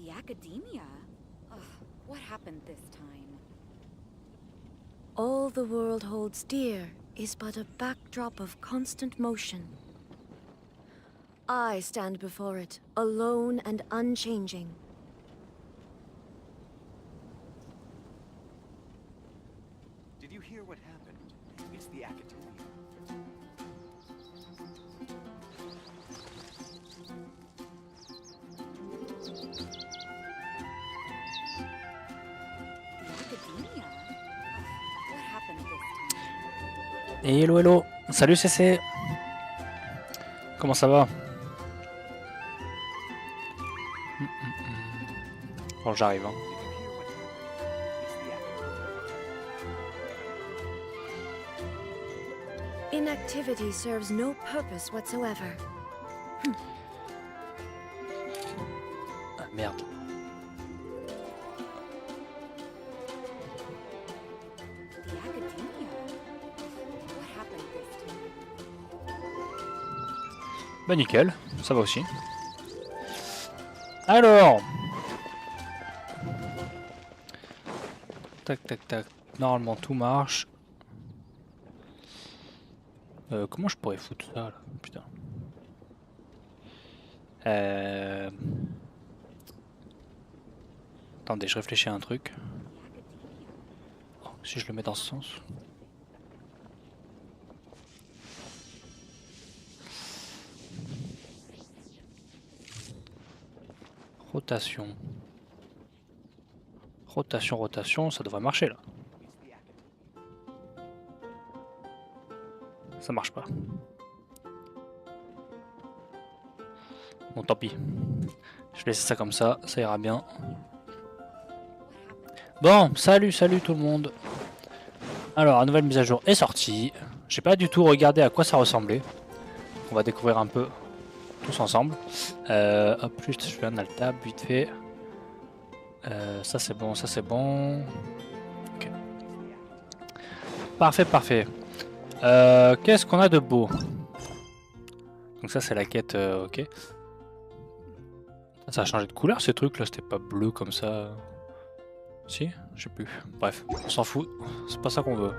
The academia? Ugh, what happened this time? All the world holds dear is but a backdrop of constant motion. I stand before it, alone and unchanging. Did you hear what happened? It's the academia. Hello hello, salut CC. Comment ça va? Bon j'arrive hein. Inactivity serves no purpose whatsoever. Ah merde. Bah nickel, ça va aussi. Alors, tac tac tac, normalement tout marche. Comment je pourrais foutre ça là? Putain. Attendez, je réfléchis à un truc. Oh, si je le mets dans ce sens. Rotation. Rotation, rotation, ça devrait marcher là. Ça marche pas. Bon tant pis. Je vais laisser ça comme ça ira bien. Bon, salut tout le monde. Alors, la nouvelle mise à jour est sortie. J'ai pas du tout regardé à quoi ça ressemblait. On va découvrir un peu tous ensemble. Hop, juste je fais un alt tab vite fait. Ça c'est bon, ça c'est bon. Okay. Parfait, parfait. Qu'est-ce qu'on a de beau? Donc ça c'est la quête, ok. Ça a changé de couleur ces trucs là, c'était pas bleu comme ça. Si? Je sais plus. Bref, on s'en fout, c'est pas ça qu'on veut.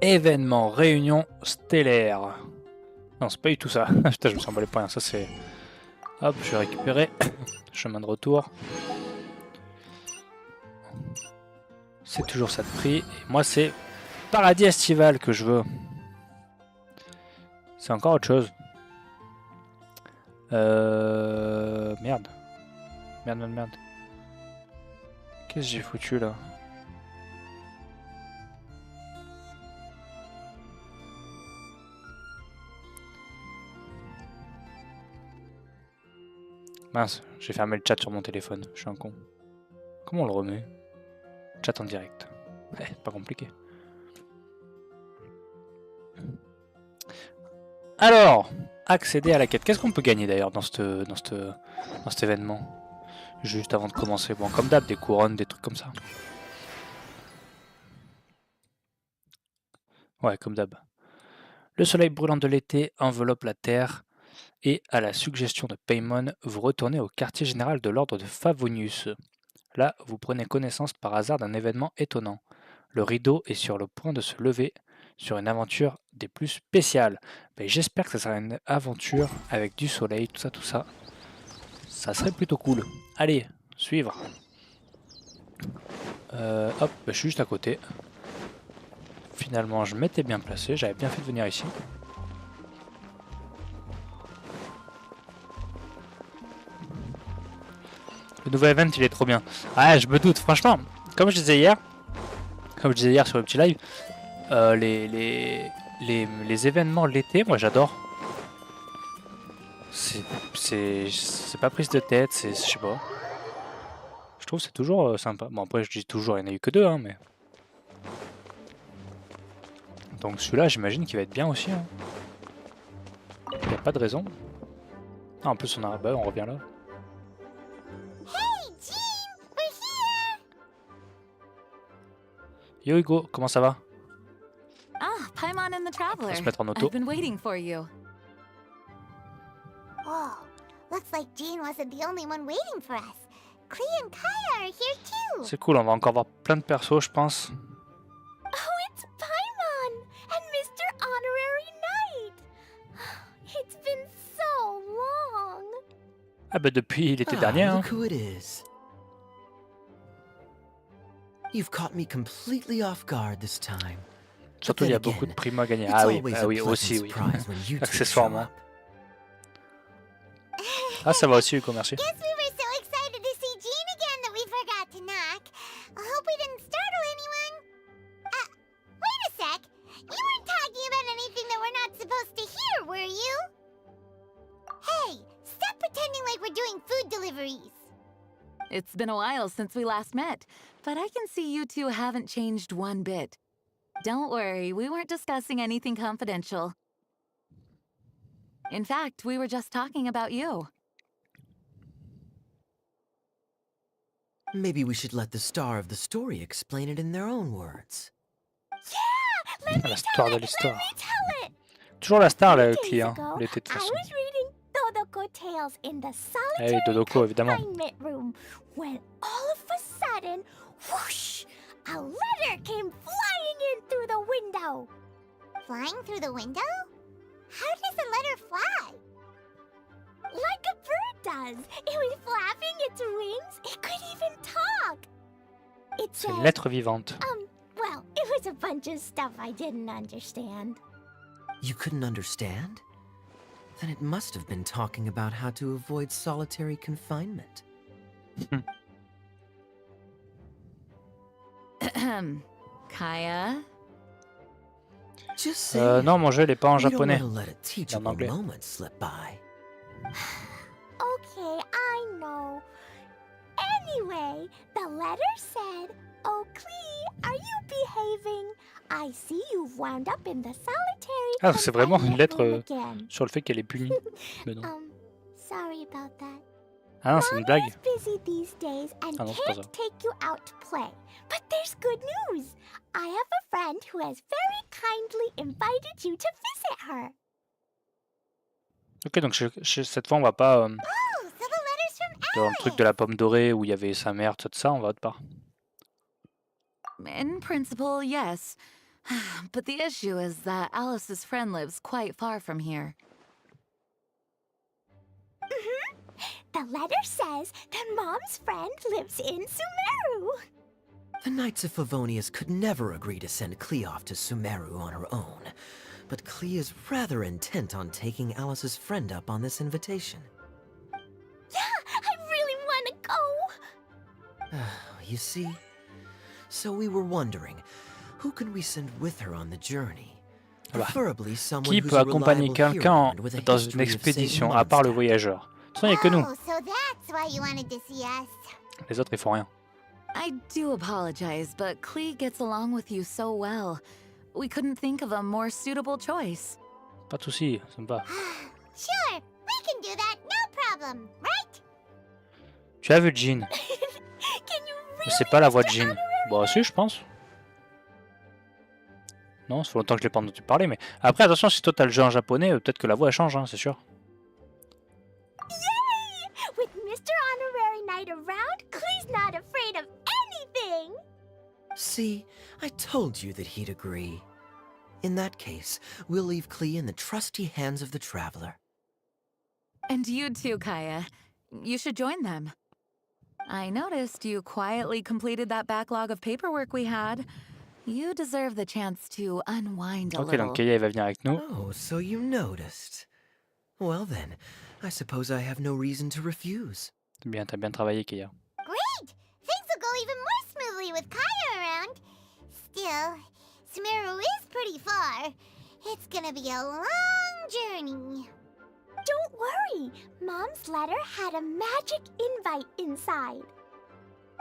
Événement, réunion stellaire. Non, c'est pas du tout ça. Putain, je me suis emballé pour rien. Ça, c'est. Hop, je vais récupérer. Chemin de retour. C'est toujours ça de prix. Et moi, c'est paradis estival que je veux. C'est encore autre chose. Merde. Merde. Qu'est-ce que j'ai foutu là? Mince, j'ai fermé le chat sur mon téléphone, je suis un con. Comment on le remet? Chat en direct. Ouais, pas compliqué. Alors, accéder à la quête. Qu'est-ce qu'on peut gagner d'ailleurs dans cet événement? Juste avant de commencer. Bon, comme d'hab, des couronnes, des trucs comme ça. Ouais, comme d'hab. Le soleil brûlant de l'été enveloppe la terre. Et à la suggestion de Paimon, vous retournez au quartier général de l'ordre de Favonius. Là, vous prenez connaissance par hasard d'un événement étonnant. Le rideau est sur le point de se lever sur une aventure des plus spéciales. Ben, j'espère que ça sera une aventure avec du soleil, tout ça. Ça serait plutôt cool. Allez, suivre. Hop, ben, je suis juste à côté. Finalement, je m'étais bien placé, j'avais bien fait de venir ici. Le nouvel event il est trop bien. Ah je me doute, franchement, comme je disais hier sur le petit live, les événements l'été, moi j'adore. C'est pas prise de tête, je sais pas. Je trouve c'est toujours sympa. Bon après je dis toujours, il n'y en a eu que deux hein, mais. Donc celui-là j'imagine qu'il va être bien aussi. Hein. Il n'y a pas de raison. Ah, en plus on a. Bah on revient là. Yo Hugo, comment ça va? Ah, Paimon and the On va Traveler. se mettre en auto. I've been waiting for you. Whoa, Looks like Jean wasn't the only one waiting for us. Clea and Kaya are here too. C'est cool, on va encore voir plein de persos, je pense. Oh, it's Paimon and Mr. Honorary Knight. It's been so long. Ah bah depuis l'été dernier, hein. Look who it is. You've caught me completely off guard this time. Surtout il y a beaucoup de primo à gagner. Ah oui, aussi, oui. Accessoirement. Ah ça va aussi, Hugo, merci. Guess we were so excited to see Jean again that we forgot to knock. I hope we didn't startle anyone. Wait a sec. You weren't talking about anything that we're not supposed to hear, were you? Hey, stop pretending like we're doing food deliveries. It's been a while since we last met, but I can see you two haven't changed one bit. Don't worry, we weren't discussing anything confidential. In fact, we were just talking about you. Maybe we should let the star of the story explain it in their own words. Yeah, let me La tell star de it. Let l'histoire. me tell it. Toujours la star, le 2 days client, ago, l'été de toute I façon. was reading Dodoko Tales in the Eh oui, solitary Dodoko, évidemment. confinement room when all of a sudden, whoosh, a letter came flying in through the window. Flying through the window? How does a letter fly? Like a bird does. It was flapping its wings. It could even talk. It C'est said, une lettre vivante. well, it was a bunch of stuff I didn't understand. You couldn't understand? Then it must have been talking about how to avoid solitary confinement. Kaya? Just say Non, mon jeu, il est pas en we don't japonais. want to let a teachable anglais. moment slip by. Okay, I know. Anyway, the letter said, "Oh, Clee, are you behaving? I see you've wound up in the solitary Ah, c'est vraiment une lettre confinement room again." sur le fait qu'elle est punie. Mais non. Sorry about that. Ah non, c'est une blague. Mom's busy these days and Ah non, c'est pas ça. can't take you out to play. But there's good news. I have a friend who has very kindly invited you to visit her. Ok, donc cette fois, on va pas Oh, so the letter's from dans le truc de la pomme dorée où il y avait sa mère, tout ça, on va autre part. In principle, yes. But the issue is that Alice's friend lives quite far from here. The letter says that Mom's friend lives in Sumeru. The Knights of Favonius could never agree to send Clea off to Sumeru on her own, but Clea is rather intent on taking Alice's friend up on this invitation. Yeah, I really want to go. You see? So we were wondering, who can we send with her on the journey? Voilà. Preferably someone Qui who's peut a accompagner reliable quelqu'un hero with a dans history une of expédition, saving à part le Mondstadt? voyageur? De toute façon, il n'y a que nous. Oh, so that's why you wanted to see us. Les autres, ils font rien. I do apologize, but Clee gets along with you so well. We couldn't think of a more suitable choice. Pas de soucis, sympa. Sure, we can do that, no problem, right? Tu as vu Jean? Can you Mais really, c'est pas la voix de Mr. Jean. Honorary? Bon, si, je pense. Non, ça fait longtemps que je l'ai pas entendu parler, mais après, attention, si toi t'as le jeu en japonais, peut-être que la voix elle change, hein, c'est sûr. Yay! With Mr. Honorary Knight around, Clee's not afraid of anything. See, I told you that he'd agree. In that case, we'll leave Clea in the trusty hands of the traveler. And you too, Kaya. You should join them. I noticed you quietly completed that backlog of paperwork we had. You deserve the chance to unwind a Ok, little. donc Kaya va venir avec nous. Oh, so you noticed. Well then, I suppose I have no reason to refuse. C'est bien, t'as bien travaillé, Kaya. Great! Things will go even more smoothly with Kaya around. Still, Sumeru is pretty far. It's gonna be a long journey. Don't worry, Mom's letter had a magic invite inside.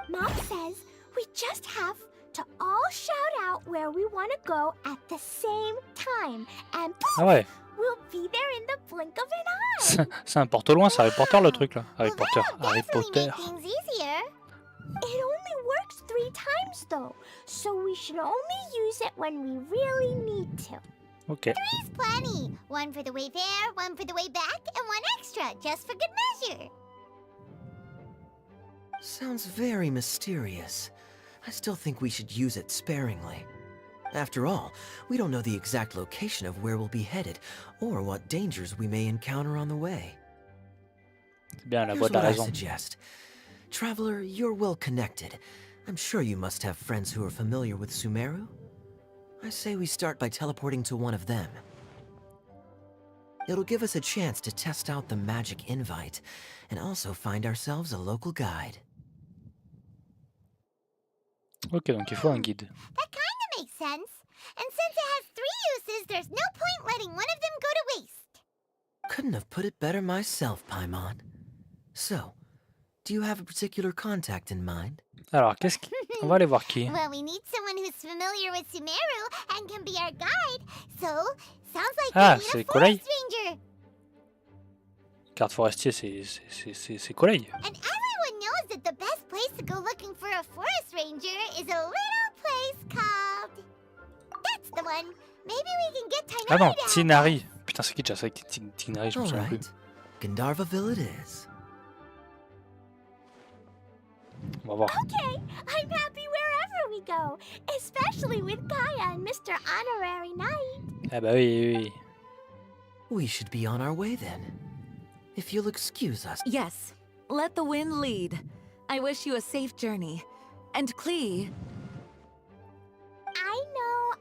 Mom says we just have to all shout out where we want to go at the same time, and poof, Ah ouais, we'll be there in the blink of an eye. c'est un porte loin, c'est Harry Potter le truc là. Harry Well, Potter, that'll Harry definitely Potter. make things easier. It only works 3 times though, so we should only use it when we really need to. Ok. Three's plenty. One for the way there, one for the way back, and one extra, just for good measure. Sounds very mysterious. I still think we should use it sparingly. After all, we don't know the exact location of where we'll be headed, or what dangers we may encounter on the way. C'est bien, la Here's voix de la what I raison. suggest. Traveler, you're well connected. I'm sure you must have friends who are familiar with Sumeru. I say we start by teleporting to one of them. It'll give us a chance to test out the magic invite, and also find ourselves a local guide. Ok, donc il faut un guide. That kinda makes sense. And since it has 3 uses, there's no point letting one of them go to waste. Couldn't have put it better myself, Paimon. So, do you have a particular contact in mind? Alors, qu'est-ce qui... On va aller voir qui. Well, we need someone who's familiar with Sumeru and can be our guide. So, sounds like Ah, we need c'est a Kolei. forest ranger. Garde forestier, c'est collègue. And everyone knows that the best place to go looking for a forest ranger is a little place called... That's the one. Maybe we can get Tinari Ah non, to help Tinari. Putain, c'est qui déjà ça avec Tinari, je me souviens plus. Alright. Gandharvaville it is. On va voir. Okay, I'm happy wherever we go, especially with Kaya and Mr. Honorary Knight. Ah bah oui, oui, oui. We should be on our way then. If you'll excuse us. Yes, let the wind lead. I wish you a safe journey. And Klee,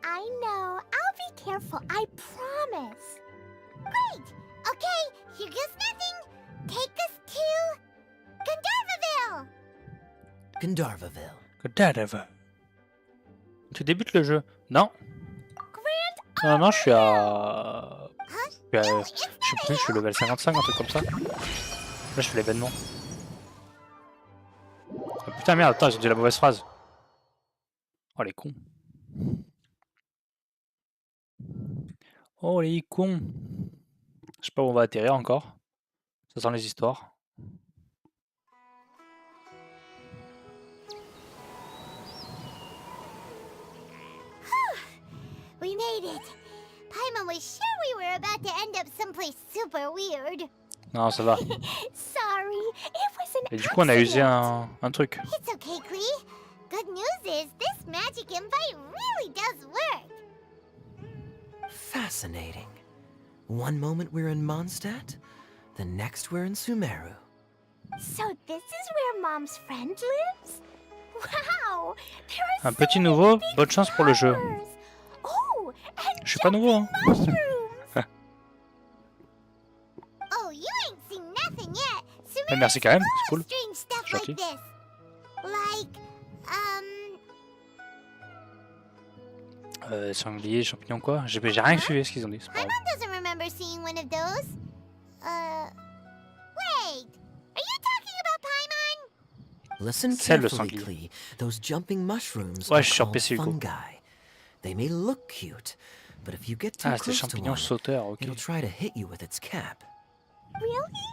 I know. I'll be careful, I promise. Great! Okay, here goes nothing. Take us to... Gandharvaville! Gandharvaville. Gandharvaville. Tu débutes le jeu? Non. Grand Non, je suis à... Je Huh? sais plus, je suis level 55, un truc comme ça. Là, je fais l'événement. Ah, putain, merde, attends, j'ai dit la mauvaise phrase. Oh, les cons. Oh, les cons. Je sais pas où on va atterrir encore. Ça sent les histoires. We made it. Paimon was sure we were about to end up someplace super weird. Non, ça va. Sorry, it was an Et du coup, on a usé accident. un truc. It's okay, Klee. Good news is this magic invite really does work. Fascinating. One moment we're in Mondstadt, the next we're in Sumeru. So this is where Mom's friend lives? Wow, there are Un petit so nouveau, many big bonne chance pour le jeu. flowers. Oh, and Je suis pas nouveau, hein. mushrooms. Oh, you ain't seen nothing yet. Mais merci quand même, c'est Full cool. of strange stuff Gentil. like this. Like, Sanglier, champignon, quoi. J'ai rien suivi ce qu'ils ont dit, c'est pas grave. Paimon doesn't remember seeing one of those. Wait. Are you talking about Paimon? Listen C'est le carefully, sanglier. Klee. Those jumping mushrooms Ouais, are je suis sur called PC, du coup. fungi. They may look cute, but if you get too Ah, c'est close to champignon one, sauteur, ok. it'll try to hit you with its cap. Really?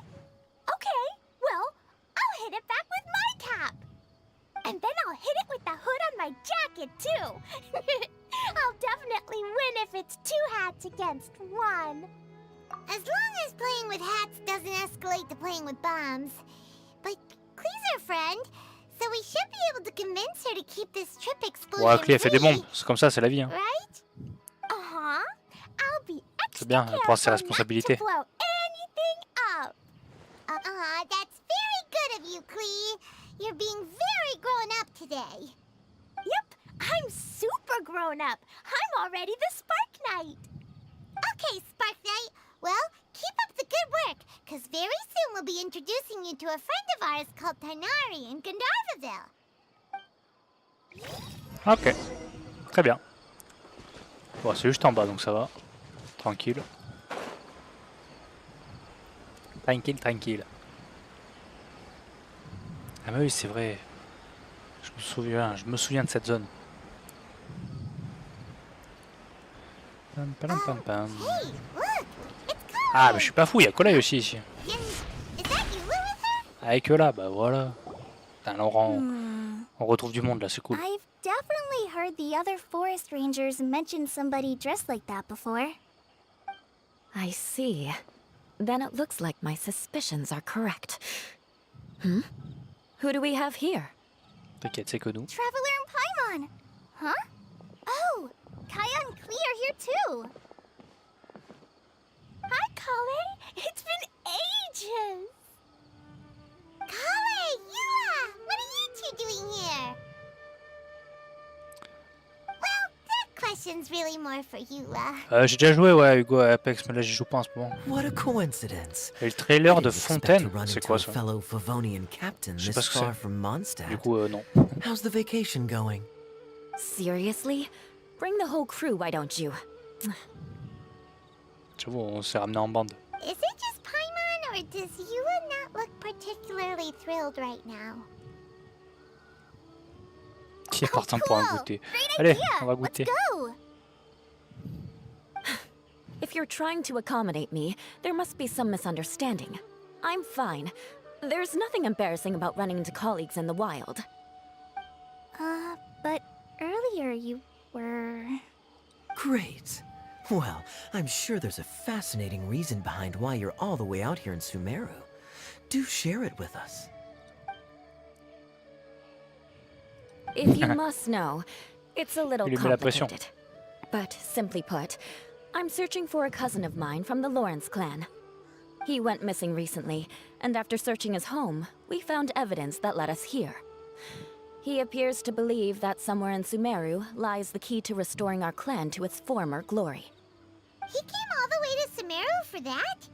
Okay, well, I'll hit it back with my cap. And then I'll hit it with the hood on my jacket, too. I'll definitely win if it's 2 hats against 1. As long as playing with hats doesn't escalate to playing with bombs. But Klee's our friend, so we should be able to convince her to keep this trip explosion Ouais, Clé, elle fait des free, bombes. C'est comme ça, c'est la vie. Hein. right? Uh-huh. I'll be C'est extra bien, elle prend ses careful not responsabilités. to blow anything up. That's very good of you, Klee. You're being very grown up today. Yep, I'm super grown up. I'm already the Spark Knight. Okay, Spark Knight. Well, keep up the good work, because very soon we'll be introducing you to a friend of ours called Tinari in Gandharvaville. Ok, très bien. Bon, c'est juste en bas, donc ça va. Tranquille. Tranquille, tranquille. Ah mais oui, c'est vrai. Je me souviens de cette zone. Pam, pam, pam, pam. Hey, look! It's Ah, mais je suis pas fou, il y a Kolei aussi ici. Is that you with her? Avec eux là, bah voilà. Putain, là, on retrouve du monde là, c'est cool. I've definitely heard heard the other forest rangers mention somebody dressed like that before. I see. Then it looks like my suspicions are correct. Hmm? Who do we have here? T'inquiète, c'est que nous. Traveler and Paimon! Huh? Oh, Kaya and Klee are here too! Hi, Kale! It's been ages! Kale, Yua! What are you two doing here? Well, that question's really more for Yua. J'ai déjà joué, ouais, Hugo, à Apex, mais là j'y joue pas en ce moment. What a coincidence. Et le trailer I de didn't expect to Fontaine, run c'est into quoi a ça? fellow Favonian captain Je sais this pas ce que far c'est. from Mondstadt. Du coup, non. How's the vacation going? Seriously? Bring the whole crew, why don't you? J'avoue, on s'est ramené en bande. Is it just Paimon, or does Yua not look particularly thrilled right now? Qui est partant pour un goûter? Allez, on va goûter. Go! If you're trying to accommodate me, there must be some misunderstanding. I'm fine. There's nothing embarrassing about running into colleagues in the wild. But earlier you were... Great. Well, I'm sure there's a fascinating reason behind why you're all the way out here in Sumeru. Do share it with us. If you must know, it's a little Il lui met la pression. complicated. But simply put, I'm searching for a cousin of mine from the Lawrence clan. He went missing recently, and after searching his home, we found evidence that led us here. He appears to believe that somewhere in Sumeru lies the key to restoring our clan to its former glory. He came all the way to Sumeru for that?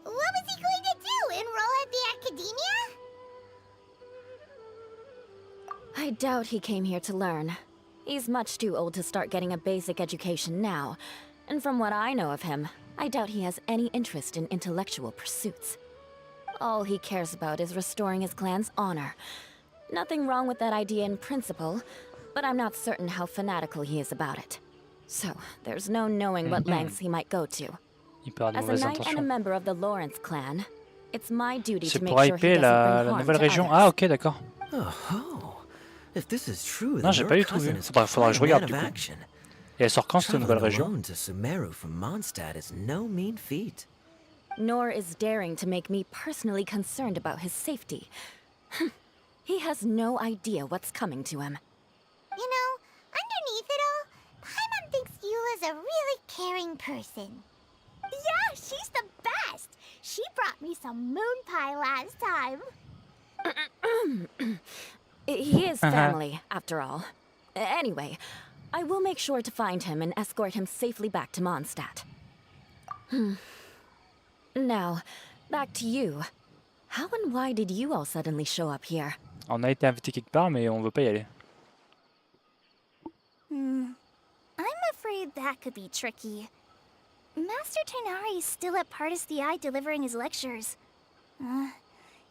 What was he going to do, enroll at the academia? I doubt he came here to learn. He's much too old to start getting a basic education now. And from what I know of him, I doubt he has any interest in intellectual pursuits. All he cares about is restoring his clan's honor. Nothing wrong with that idea in principle, but I'm not certain how fanatical he is about it. So, there's no knowing what lengths he might go to. Il part de As a mauvaises knight and a intentions. member of the Lawrence clan, it's my duty C'est to make pour sure he hyper doesn't la bring harm nouvelle to région. others. Ah, ok, d'accord. Oh, if this is true, Non, then j'ai your pas du tout cousin vu. is Faudra que je quite a man regarde of du coup. action. Et elle sort quand cette nouvelle Traveling région? alone to Sumeru from Mondstadt is no mean feat. Nor is daring to make me personally concerned about his safety. He has no idea what's coming to him. You know, underneath it all, Paimon thinks Yula's a really caring person. Yeah, she's the best! She brought me some moon pie last time. He is family, after all. Anyway, I will make sure to find him and escort him safely back to Mondstadt. Now, back to you. How and why did you all suddenly show up here? On a été invité quelque part, mais on veut pas y aller. I'm afraid that could be tricky. Master Tainari is still at Paradis the Eye delivering his lectures.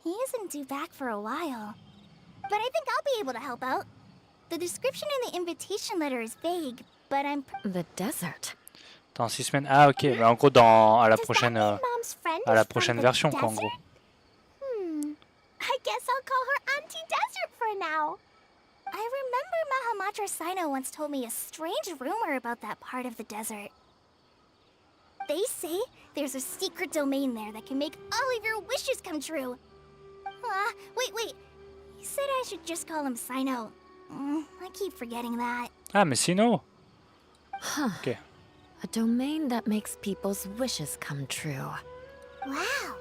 He isn't due back for a while. But I think I'll be able to help out. The description in the invitation letter is vague, but I'm... The desert. Dans 6 semaines. Ah, ok. Mais en gros, à la Does prochaine, that mean Mom's friend à la is from prochaine the version, quoi, en gros. desert? I guess I'll call her Auntie Desert for now. I remember Mahamatra Sino once told me a strange rumor about that part of the desert. They say there's a secret domain there that can make all of your wishes come true. Wait. He said I should just call him Sino. I keep forgetting that. Ah, mais sinon. Ok. A domain that makes people's wishes come true. Wow.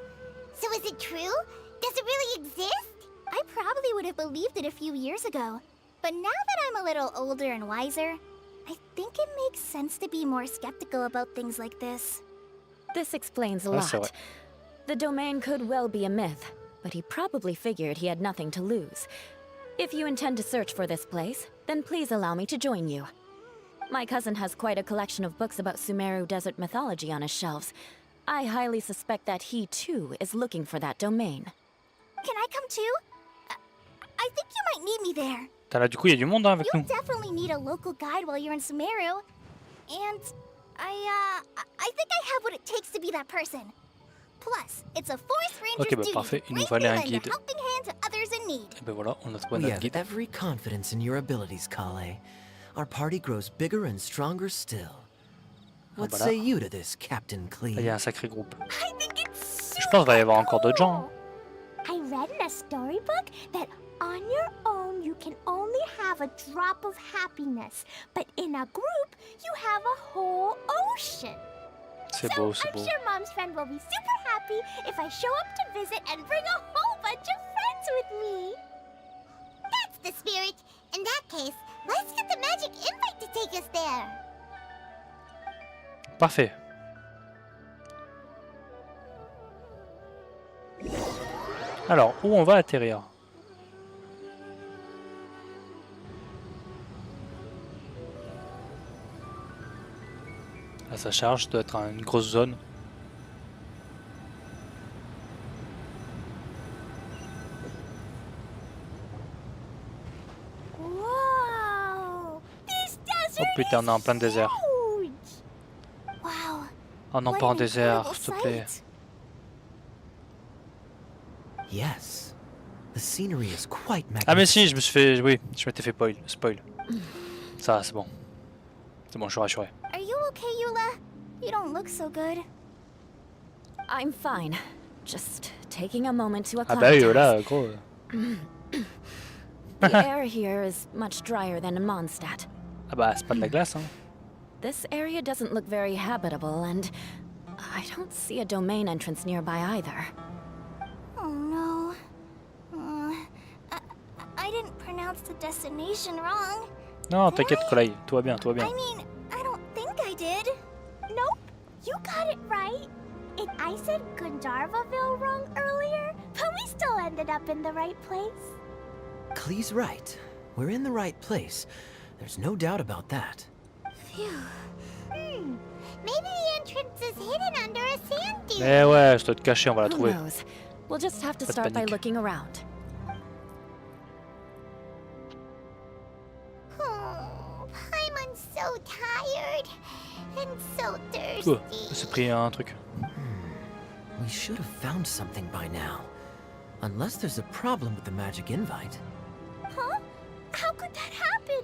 So is it true? Does it really exist? I probably would have believed it a few years ago. But now that I'm a little older and wiser, I think it makes sense to be more skeptical about things like this. This explains a Ah, c'est vrai. lot. The domain could well be a myth, but he probably figured he had nothing to lose. If you intend to search for this place, then please allow me to join you. My cousin has quite a collection of books about Sumeru desert mythology on his shelves. I highly suspect that he, too, is looking for that domain. Can I come too? I think you might need me there. Là, du coup, il y a du monde hein, avec You'll nous. definitely need a local guide while you're in Sumeru. And I think I have what it takes to be that person. Plus, it's a forest ranger's Ok, bah duty parfait. to Il nous bring fallait un and lend a guide. helping hand to others in need. Et ben voilà, on a trouvé We notre have guide. every confidence in your abilities, Kale. our party grows bigger and stronger still. What voilà. say you to this, Captain Il y Clee? a un sacré groupe. I think it's Je pense qu'il va y avoir encore d'autres gens. I read in a storybook that on your own you can only have a drop of happiness, but in a group you have a whole ocean. C'est So beau, c'est I'm beau. sure Mom's friend will be super happy if I show up to visit and bring a whole bunch of friends with me. That's the spirit. In that case, let's get the magic invite to take us there. Parfait. Alors, où on va atterrir? Là, ça charge, ça doit être une grosse zone. Whoa! This Oh desert putain, on est en plein désert. huge. Wow. Oh non, What pas en an désert, incredible s'il te plaît. sight. Yes. The scenery is quite magnificent. Ah mais si, je me suis fait... Oui, je m'étais fait spoil. Ça va, c'est bon. C'est bon, je suis rassuré. Are you okay, Eula? You don't look so good. I'm fine. Just taking a moment to Ah bah oui, acclimatize. là, gros... The air here is much drier than in Mondstadt. Ah bah, c'est pas de la glace, hein. This area doesn't look very habitable, and I don't see a domain entrance nearby either. Oh no. I didn't pronounce the destination wrong. Non, t'inquiète, Colai, tout va bien, tout va bien. I mean, I don't think I did. Nope, you got it right. And I said Gandharvaville wrong earlier, but we still ended up in the right place. Clee's right. We're in the right place. There's no doubt about that. Phew. Maybe the entrance is hidden under a sand dune. Eh ouais, je dois te cacher, on va la Who trouver. knows? We'll just have to Pas de start by panique. looking around. Oh, Paimon's so tired and so Oh, thirsty. il s'est pris un truc. We should have found something by now. Unless there's a problem with the magic invite. Huh? How could that happen?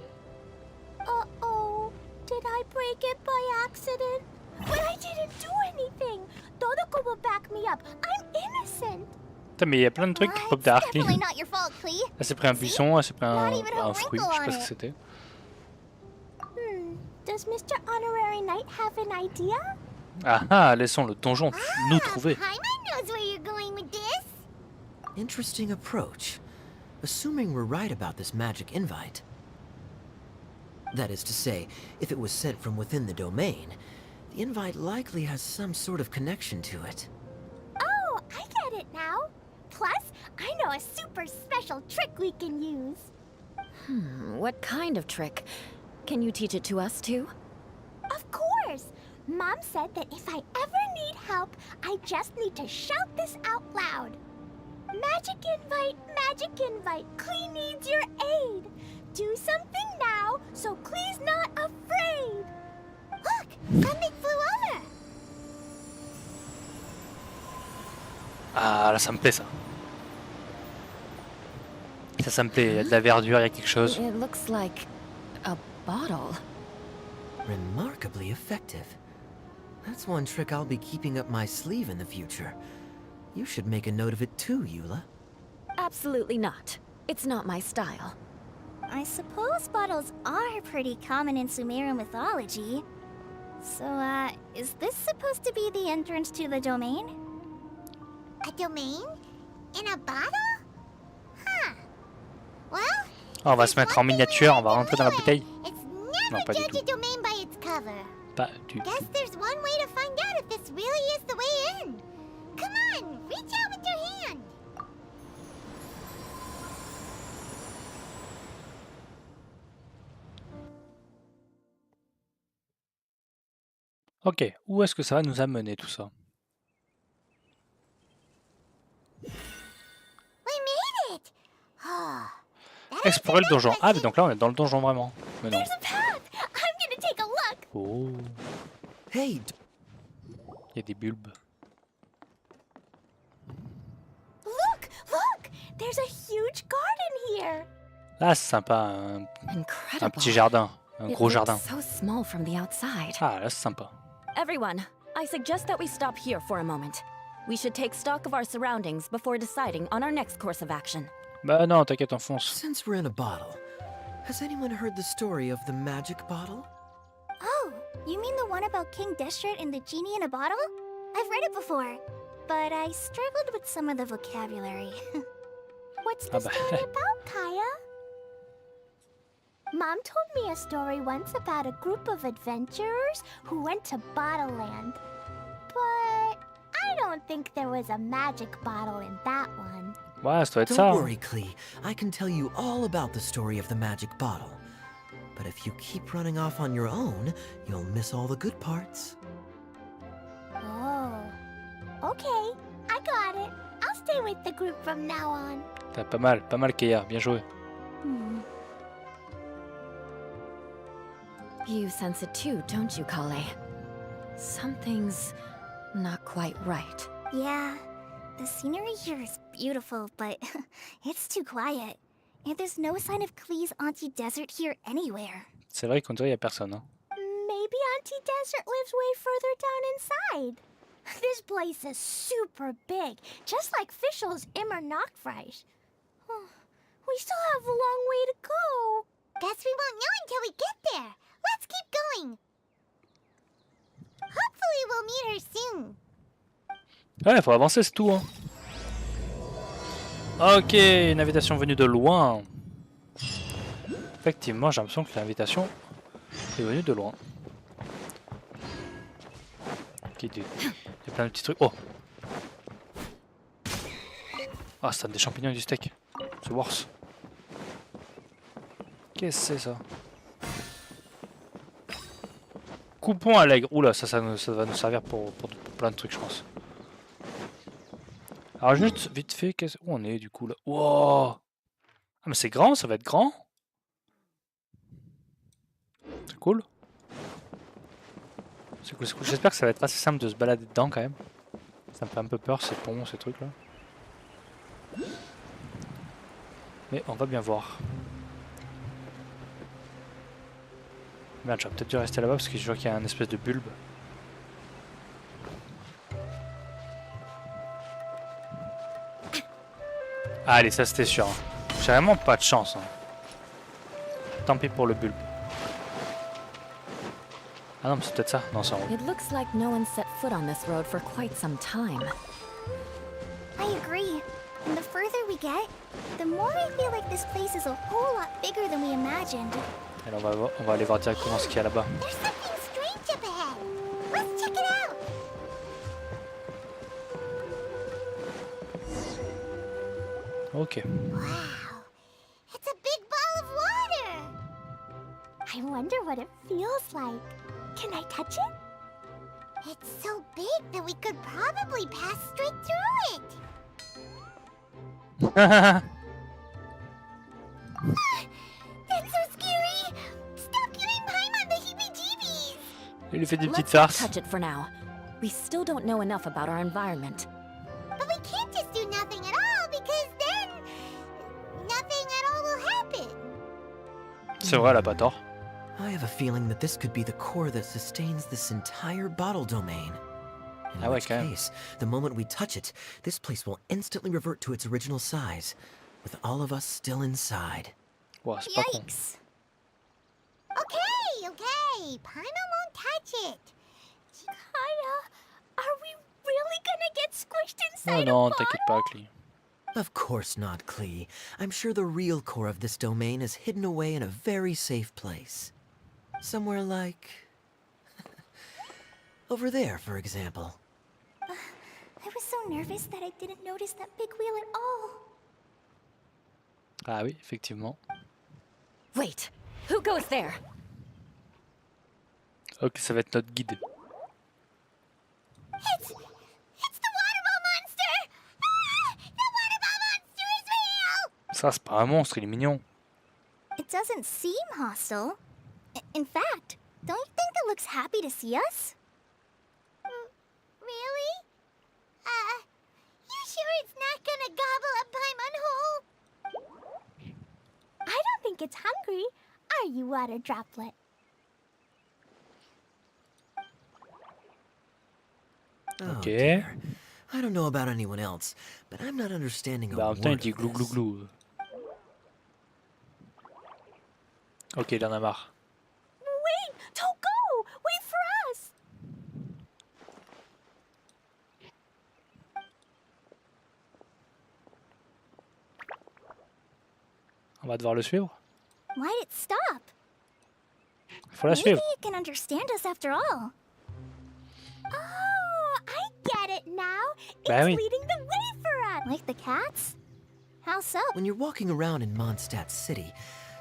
Uh-oh. Did I break it by accident? But I didn't do anything. Todoko will back me up. I'm innocent. Putain, mais il y a plein de trucs qui Well, pop it's derrière definitely Clee. not your fault, Clee. Elle s'est pris un buisson, elle s'est pris Not even a un fruit, je sais pas ce que c'était. Does Mr. Honorary Knight have an idea? Ah ah, laissons le donjon nous trouver. Paimon knows where you're going with this. Interesting approach. Assuming we're right about this magic invite. That is to say, if it was sent from within the domain, the invite likely has some sort of connection to it. Oh, I get it now. Plus, I know a super special trick we can use. What kind of trick? Can you teach it to us too? Of course! Mom said that if I ever need help, I just need to shout this out loud. Magic invite, Clee needs your aid. Do something now, so Clee's not afraid. Look, something flew over. Ah là, ça me plaît ça. Ça me plaît, il y a de la verdure, il y a quelque chose. It looks like a bottle. Remarkably effective. That's one trick I'll be keeping up my sleeve in the future. You should make a note of it too, Eula. Absolutely not. It's not my style. I suppose bottles are pretty common in Sumerian mythology. So, is this supposed to be the entrance to the domain? A domain? In a bottle? Huh. Well, Ah, on va se mettre en miniature, on va rentrer dans la bouteille. it's Non, never pas du judge tout. a domain by its cover. Pas du Guess tout. there's one way to find out if this really is the way in. Come on, reach out with your hand. Ok, où est-ce que ça va nous amener tout ça? We made it. Oh, that Explorer le donjon. Ah, mais donc là on est dans le donjon vraiment. Mais non. There's a path! I'm gonna take a look. Oh, Hey, il y a des bulbes. Look! There's a huge garden here. Ah, c'est sympa, un Incredible. petit jardin. Un It gros looks jardin. so small from the outside. Ah, là, c'est sympa. Everyone, I suggest that we stop here for a moment. We should take stock of our surroundings before deciding on our next course of action. Bah non, t'inquiète, on fonce. Since we're in a bottle, has anyone heard the story of the magic bottle? Oh, you mean the one about King Destret and the genie in a bottle? I've read it before, but I struggled with some of the vocabulary. What's the Ah bah. story about, Kaya? Mom told me a story once about a group of adventurers who went to Bottle Land. But I don't think there was a magic bottle in that one. Ouais, ça doit être Don't ça. worry, Klee. I can tell you all about the story of the magic bottle. But if you keep running off on your own, you'll miss all the good parts. Oh. Okay, I got it. I'll stay with the group from now on. T'as pas mal, Keia, bien joué. You sense it too, don't you, Kale? Something's not quite right. Yeah, the scenery here is beautiful, but it's too quiet. And there's no sign of Klee's Auntie Desert here anywhere. C'est vrai qu'on dirait qu'il y a personne. Hein. Maybe Auntie Desert lives way further down inside. This place is super big, just like Fischl's Immer Nachtreich. We still have a long way to go. Guess we won't know until we get there. Let's keep going. Hopefully we'll meet her soon. Ouais, faut avancer, c'est tout. Hein. Ok, une invitation venue de loin. Effectivement, j'ai l'impression que l'invitation est venue de loin. Ok, il y a plein de petits trucs. Oh! Ah, ça donne des champignons et du steak. C'est worse. Qu'est-ce que c'est ça? Coupon allègre. Oula, ça va nous servir pour plein de trucs, je pense. Alors juste, vite fait, où on est du coup là? Wow! Ah mais c'est grand, ça va être grand? C'est cool. C'est cool, c'est cool. J'espère que ça va être assez simple de se balader dedans quand même. Ça me fait un peu peur ces ponts, ces trucs là. Mais on va bien voir. Merde, j'aurais peut-être dû rester là-bas parce que je vois qu'il y a un espèce de bulbe. Allez, ça c'était sûr. Hein. J'ai vraiment pas de chance. Hein. Tant pis pour le bulbe. Ah non, mais c'est peut-être ça. Non, c'est en haut. It looks like no one set foot on this road for quite some time. I agree. And the further we get, the more I feel like this place is a whole lot bigger than we imagined. Alors on va aller voir directement ce qu'il y a là-bas. There's something strange up ahead. Let's check it out. Ok. Wow. It's a big ball of water. I wonder what it feels like. Can I touch it? It's so big that we could probably pass straight through it. That's so scary. Stop giving Paimon the heebie-jeebies. Il lui fait des Let's petites not farces. touch it for now. We still don't know enough about our environment. But we can't just do nothing at all because then nothing at all will happen. C'est vrai, elle a pas tort. I have a feeling that this could be the core that sustains this entire bottle domain. In Ah ouais, which quand même. case, the moment we touch it, this place will instantly revert to its original size, with all of us still inside. Ouah, c'est pas con. Yikes. Okay. Paimon won't touch it. Kaya, are we really gonna get squished Oh inside non, a t'inquiète bottle? pas, Clee. Of course not, Klee. I'm sure the real core of this domain is hidden away in a very safe place. Somewhere like... over there, for example. I was so nervous that I didn't notice that big wheel at all. Ah oui, effectivement. Wait, who goes there? Ok, ça va être notre guide. It's the water ball monster. Ah, the water ball monster is real. Ça, c'est pas un monstre, il est mignon. It doesn't seem hostile. In fact, don't you think it looks happy to see us? Really? You sure it's not gonna gobble up Paimon whole? I don't think it's hungry. Are you, Water Droplet? Oh, Ok. dear. I don't know about anyone else, but I'm not understanding a Bah en même temps il word dit of glou glou this. glou. Ok, il en a marre. Wait! Don't go! Wait for us! On va devoir le suivre. Why'd it stop? Faut la Maybe suivre. it can understand us after all. Oh, I get it now. Bah It's oui. leading the way for us. Like the cats? How so? When you're walking around in Mondstadt City,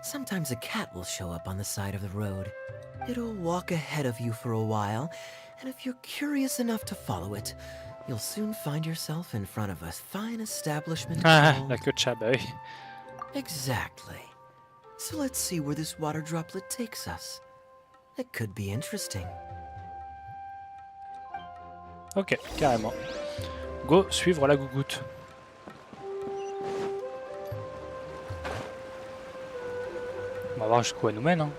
sometimes a cat will show up on the side of the road. It'll walk ahead of you for a while, and if you're curious enough to follow it, you'll soon find yourself in front of a fine establishment Ah, called... la queue de chat, bah oui. Exactly. So let's see where this water droplet takes us. It could be interesting. Ok, carrément. Go suivre la gougoute. On va voir jusqu'où elle nous mène. Hein.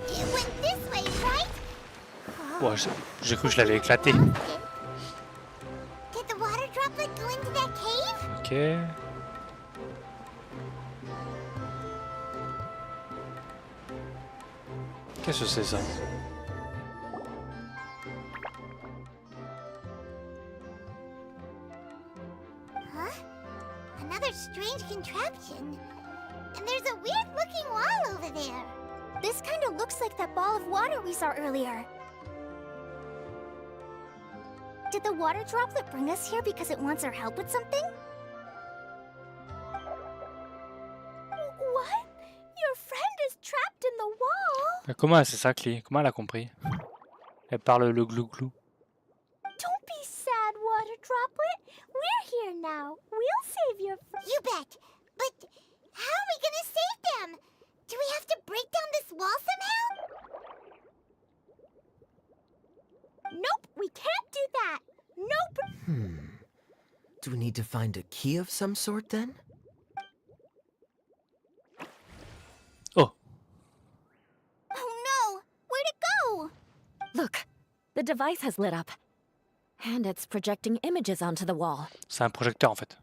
It went this way, right? Ouais, j'ai cru que je l'avais éclaté. Did the water droplet go into that cave? Ok. Qu'est-ce que c'est ça? Huh? Another strange contraption. And there's a weird-looking wall over there. This kind of looks like that ball of water we saw earlier. Did the water droplet bring us here because it wants our help with something? What? Your friend is trapped in the wall? Mais comment c'est ça, Clé? Comment elle a compris? Elle parle le glou-glou. Don't be sad, water droplet. We're here now. We'll save your friend. You bet. But how are we gonna save them? Do we have to break down this wall somehow? Nope, we can't do that. Nope. Do we need to find a key of some sort then? Oh! Oh no! Where'd it go? Look, the device has lit up. And it's projecting images onto the wall. C'est un projecteur en fait.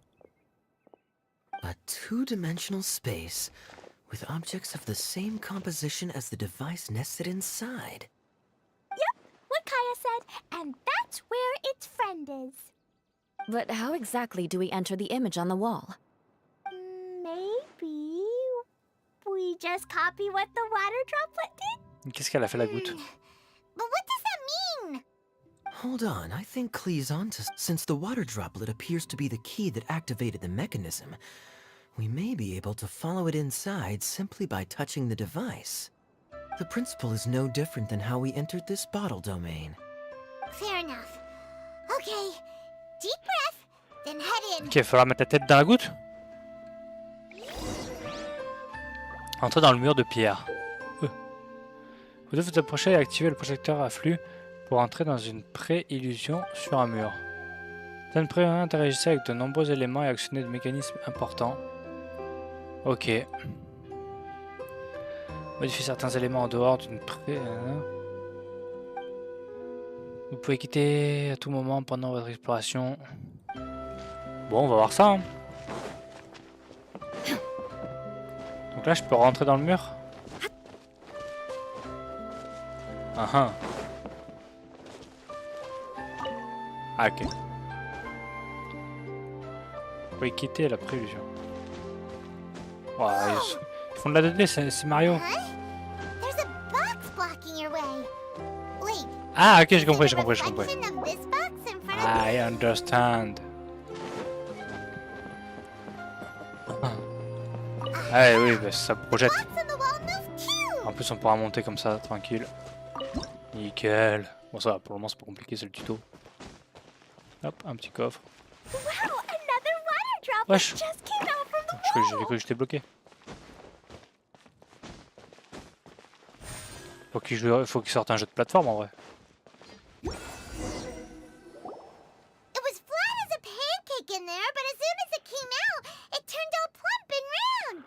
A two-dimensional space with objects of the same composition as the device nested inside. Yep, what Kaya said, and that's where its friend is. But how exactly do we enter the image on the wall? Maybe we just copy what the water droplet did? Qu'est-ce qu'elle a fait la goutte? But what does that mean? Hold on, I think Klee's onto... Since the water droplet appears to be the key that activated the mechanism, we may be able to follow it inside simply by touching the device. The principle is no different than how we entered this bottle domain. Fair enough. Okay, deep breath, then head in. Ok, il faudra mettre la tête dans la goutte. Entrez dans le mur de pierre. Vous devez vous approcher et activer le projecteur à flux pour entrer dans une pré-illusion sur un mur. Certaines pré interagissez avec de nombreux éléments et actionnez des mécanismes importants. Ok. Modifiez certains éléments en dehors d'une pré... Vous pouvez quitter à tout moment pendant votre exploration. Bon, on va voir ça. Hein. Donc là, je peux rentrer dans le mur. Ah ah. Ah, ok. Vous pouvez quitter la prélusion. Wow, ils font de la 2D, c'est Mario. Huh? There's a box blocking your way. Wait. Ah, ok, j'ai is compris, it j'ai a compris, j'ai compris. reflection of this box in front of me? I understand. Ah oui, bah, ça projette. Box on the wall move too. En plus, on pourra monter comme ça, tranquille. Nickel. Bon, ça va, pour le moment, c'est pas compliqué, c'est le tuto. Hop, un petit coffre. Wow, another water droplet Wesh. just came out from the J'ai wall. cru que j'étais bloqué. Faut qu'il sorte un jeu de plateforme en vrai. It was flat as a pancake in there, but as soon as it came out, it turned all plump and round.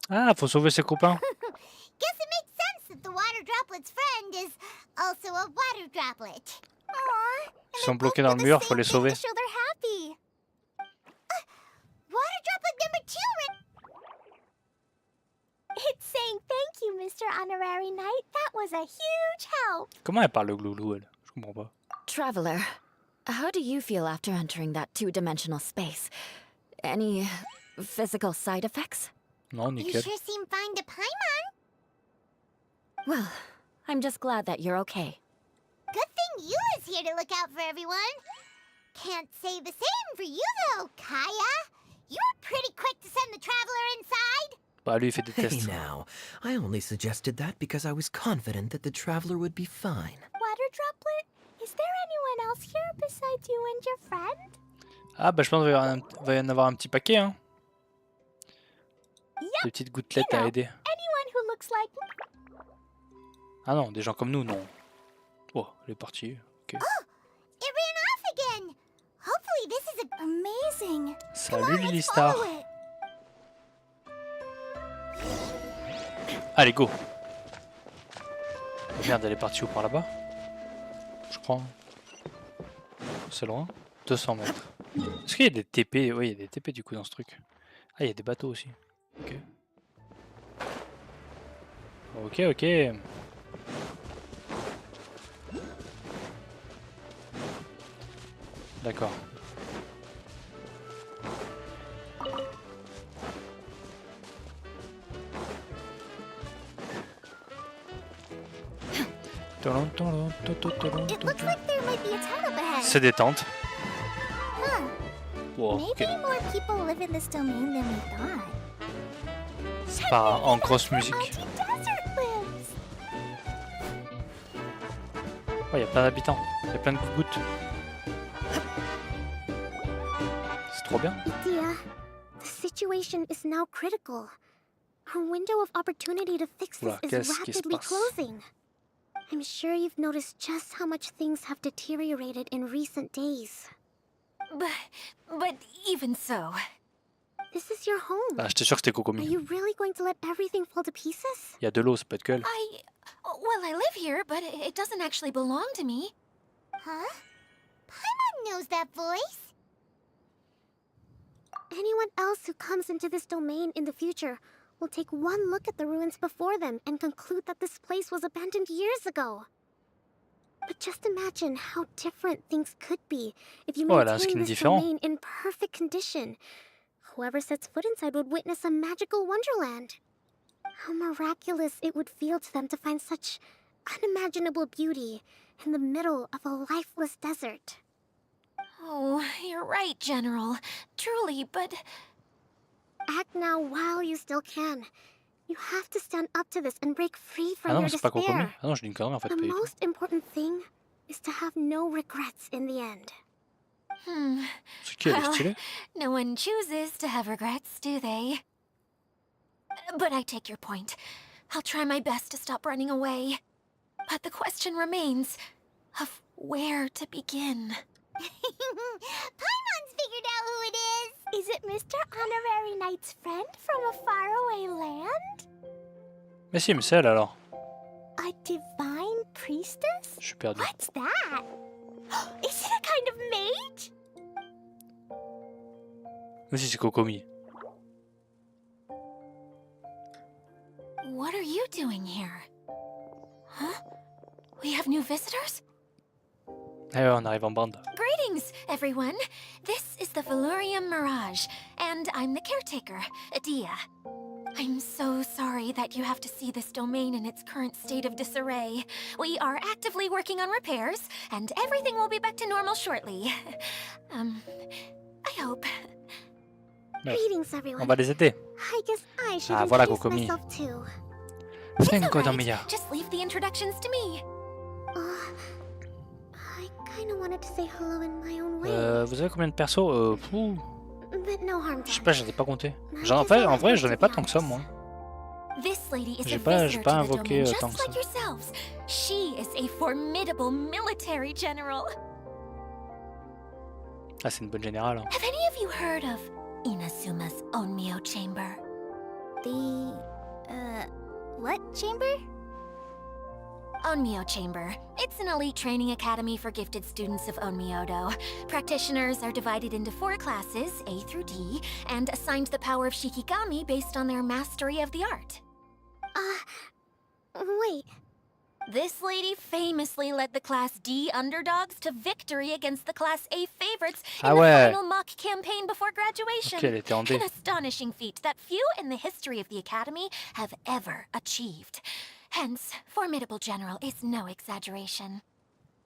Ah, faut sauver ses copains. Guess it makes sense that the water droplet's friend is also a water droplet. Ils sont bloqués dans le mur, faut les sauver. Show they're happy. Water droplet number 2. It's saying thank you, Mr. Honorary Knight. That was a huge help. Comment elle parle le glouglou, elle? Je comprends pas. Traveler, how do you feel after entering that two-dimensional space? Any physical side effects? Non, You nickel. sure seem fine to Paimon. Well, I'm just glad that you're okay. Good thing you is here to look out for everyone. Can't say the same for you though, Kaya. You were pretty quick to send the traveler inside. Bah, lui, il fait des Hey tests. now, I only suggested that because I was confident that the traveler would be fine. Water droplet, is there anyone else here besides you and your friend? Ah, bah, je pense qu'il va y en avoir un petit paquet, hein. Yep, Des petites gouttelettes à aider. anyone who looks like... Ah non, des gens comme nous, non. Oh, elle est partie. Ok. It ran off again. Hopefully this is amazing. Salut Lily Star. Allez, go. Oh, merde, elle est partie où, par là-bas? Je crois. C'est loin. 200 mètres. Est-ce qu'il y a des TP? Oui, il y a des TP du coup dans ce truc. Ah, il y a des bateaux aussi. Ok. Ok, ok. D'accord. It looks like there might be a tunnel ahead. C'est détente. Huh. Wow, Maybe ok. more people live in this domain than we thought. C'est pas en grosse musique. Desert lives. Oh, il y a plein d'habitants. Il y a plein de gouttes. C'est trop bien. Dia, the situation is now critical. Our window of opportunity to fix this Oula, is qu'est-ce qui se rapidly passe? closing. I'm sure you've noticed just how much things have deteriorated in recent days. But even so... This is your home. Bah, j'étais sûr que c'était Are Kokomi. you really going to let everything fall to pieces? Il y a de l'eau, ça peut être gueule. Well, I live here, but it doesn't actually belong to me. Huh? Paimon knows that voice. Anyone else who comes into this domain in the future will take one look at the ruins before them and conclude that this place was abandoned years ago. But just imagine how different things could be if you Oh, elle a un maintain skin this différent. domain in perfect condition. Whoever sets foot inside would witness a magical wonderland. How miraculous it would feel to them to find such unimaginable beauty in the middle of a lifeless desert. Oh, you're right, General. Truly, but... Act now while you still can. You have to stand up to this and break free Ah from non, your c'est pas Kokomi. despair. Ah non, je dis une connerie en fait. The Pas du tout. most important thing is to have no regrets in the end. C'est qui, elle est Well, stylée? no one chooses to have regrets, do they? But I take your point. I'll try my best to stop running away. But the question remains of where to begin. Paimon's figured out who it is. Is it Mr. Honorary Knight's friend from a faraway land? Mais si, mais c'est elle alors. A divine priestess? Je suis perdu. What's that? Is it a kind of mage? Mais si, c'est Kokomi. What are you doing here? Huh? We have new visitors? Eh ouais, on arrive en bande. Greetings, everyone. This is the Valurium Mirage, and I'm the caretaker, Adia. I'm so sorry that you have to see this domain in its current state of disarray. We are actively working on repairs, and everything will be back to normal shortly. I hope. Ouais. Greetings, On everyone. va les aider. I guess I should Ah, voilà introduce Kokomi. myself too. It's Cinco alright. Domiya. Just leave the introductions to me. I kinda wanted to say hello in my own way. Vous avez combien de persos? Pouh. But no harm Je sais done. pas, je les ai pas comptés. En vrai, j'en ai pas tant que ça, moi. This lady is J'ai a pas visitor to the invoqué, domain, tant just que like yourselves. She is a formidable military general. Ah, c'est une bonne générale. Hein. Have any of you heard of Inasuma's Onmyo Chamber? The, what chamber? Onmyo Chamber. It's an elite training academy for gifted students of Onmyodo. Practitioners are divided into 4 classes, A through D, and assigned the power of Shikigami based on their mastery of the art. Wait. This lady famously led the Class D underdogs to victory against the Class A favorites in Ah the ouais. final mock campaign before graduation. Ok, elle était en D. An astonishing feat that few in the history of the Academy have ever achieved. Hence, formidable general is no exaggeration.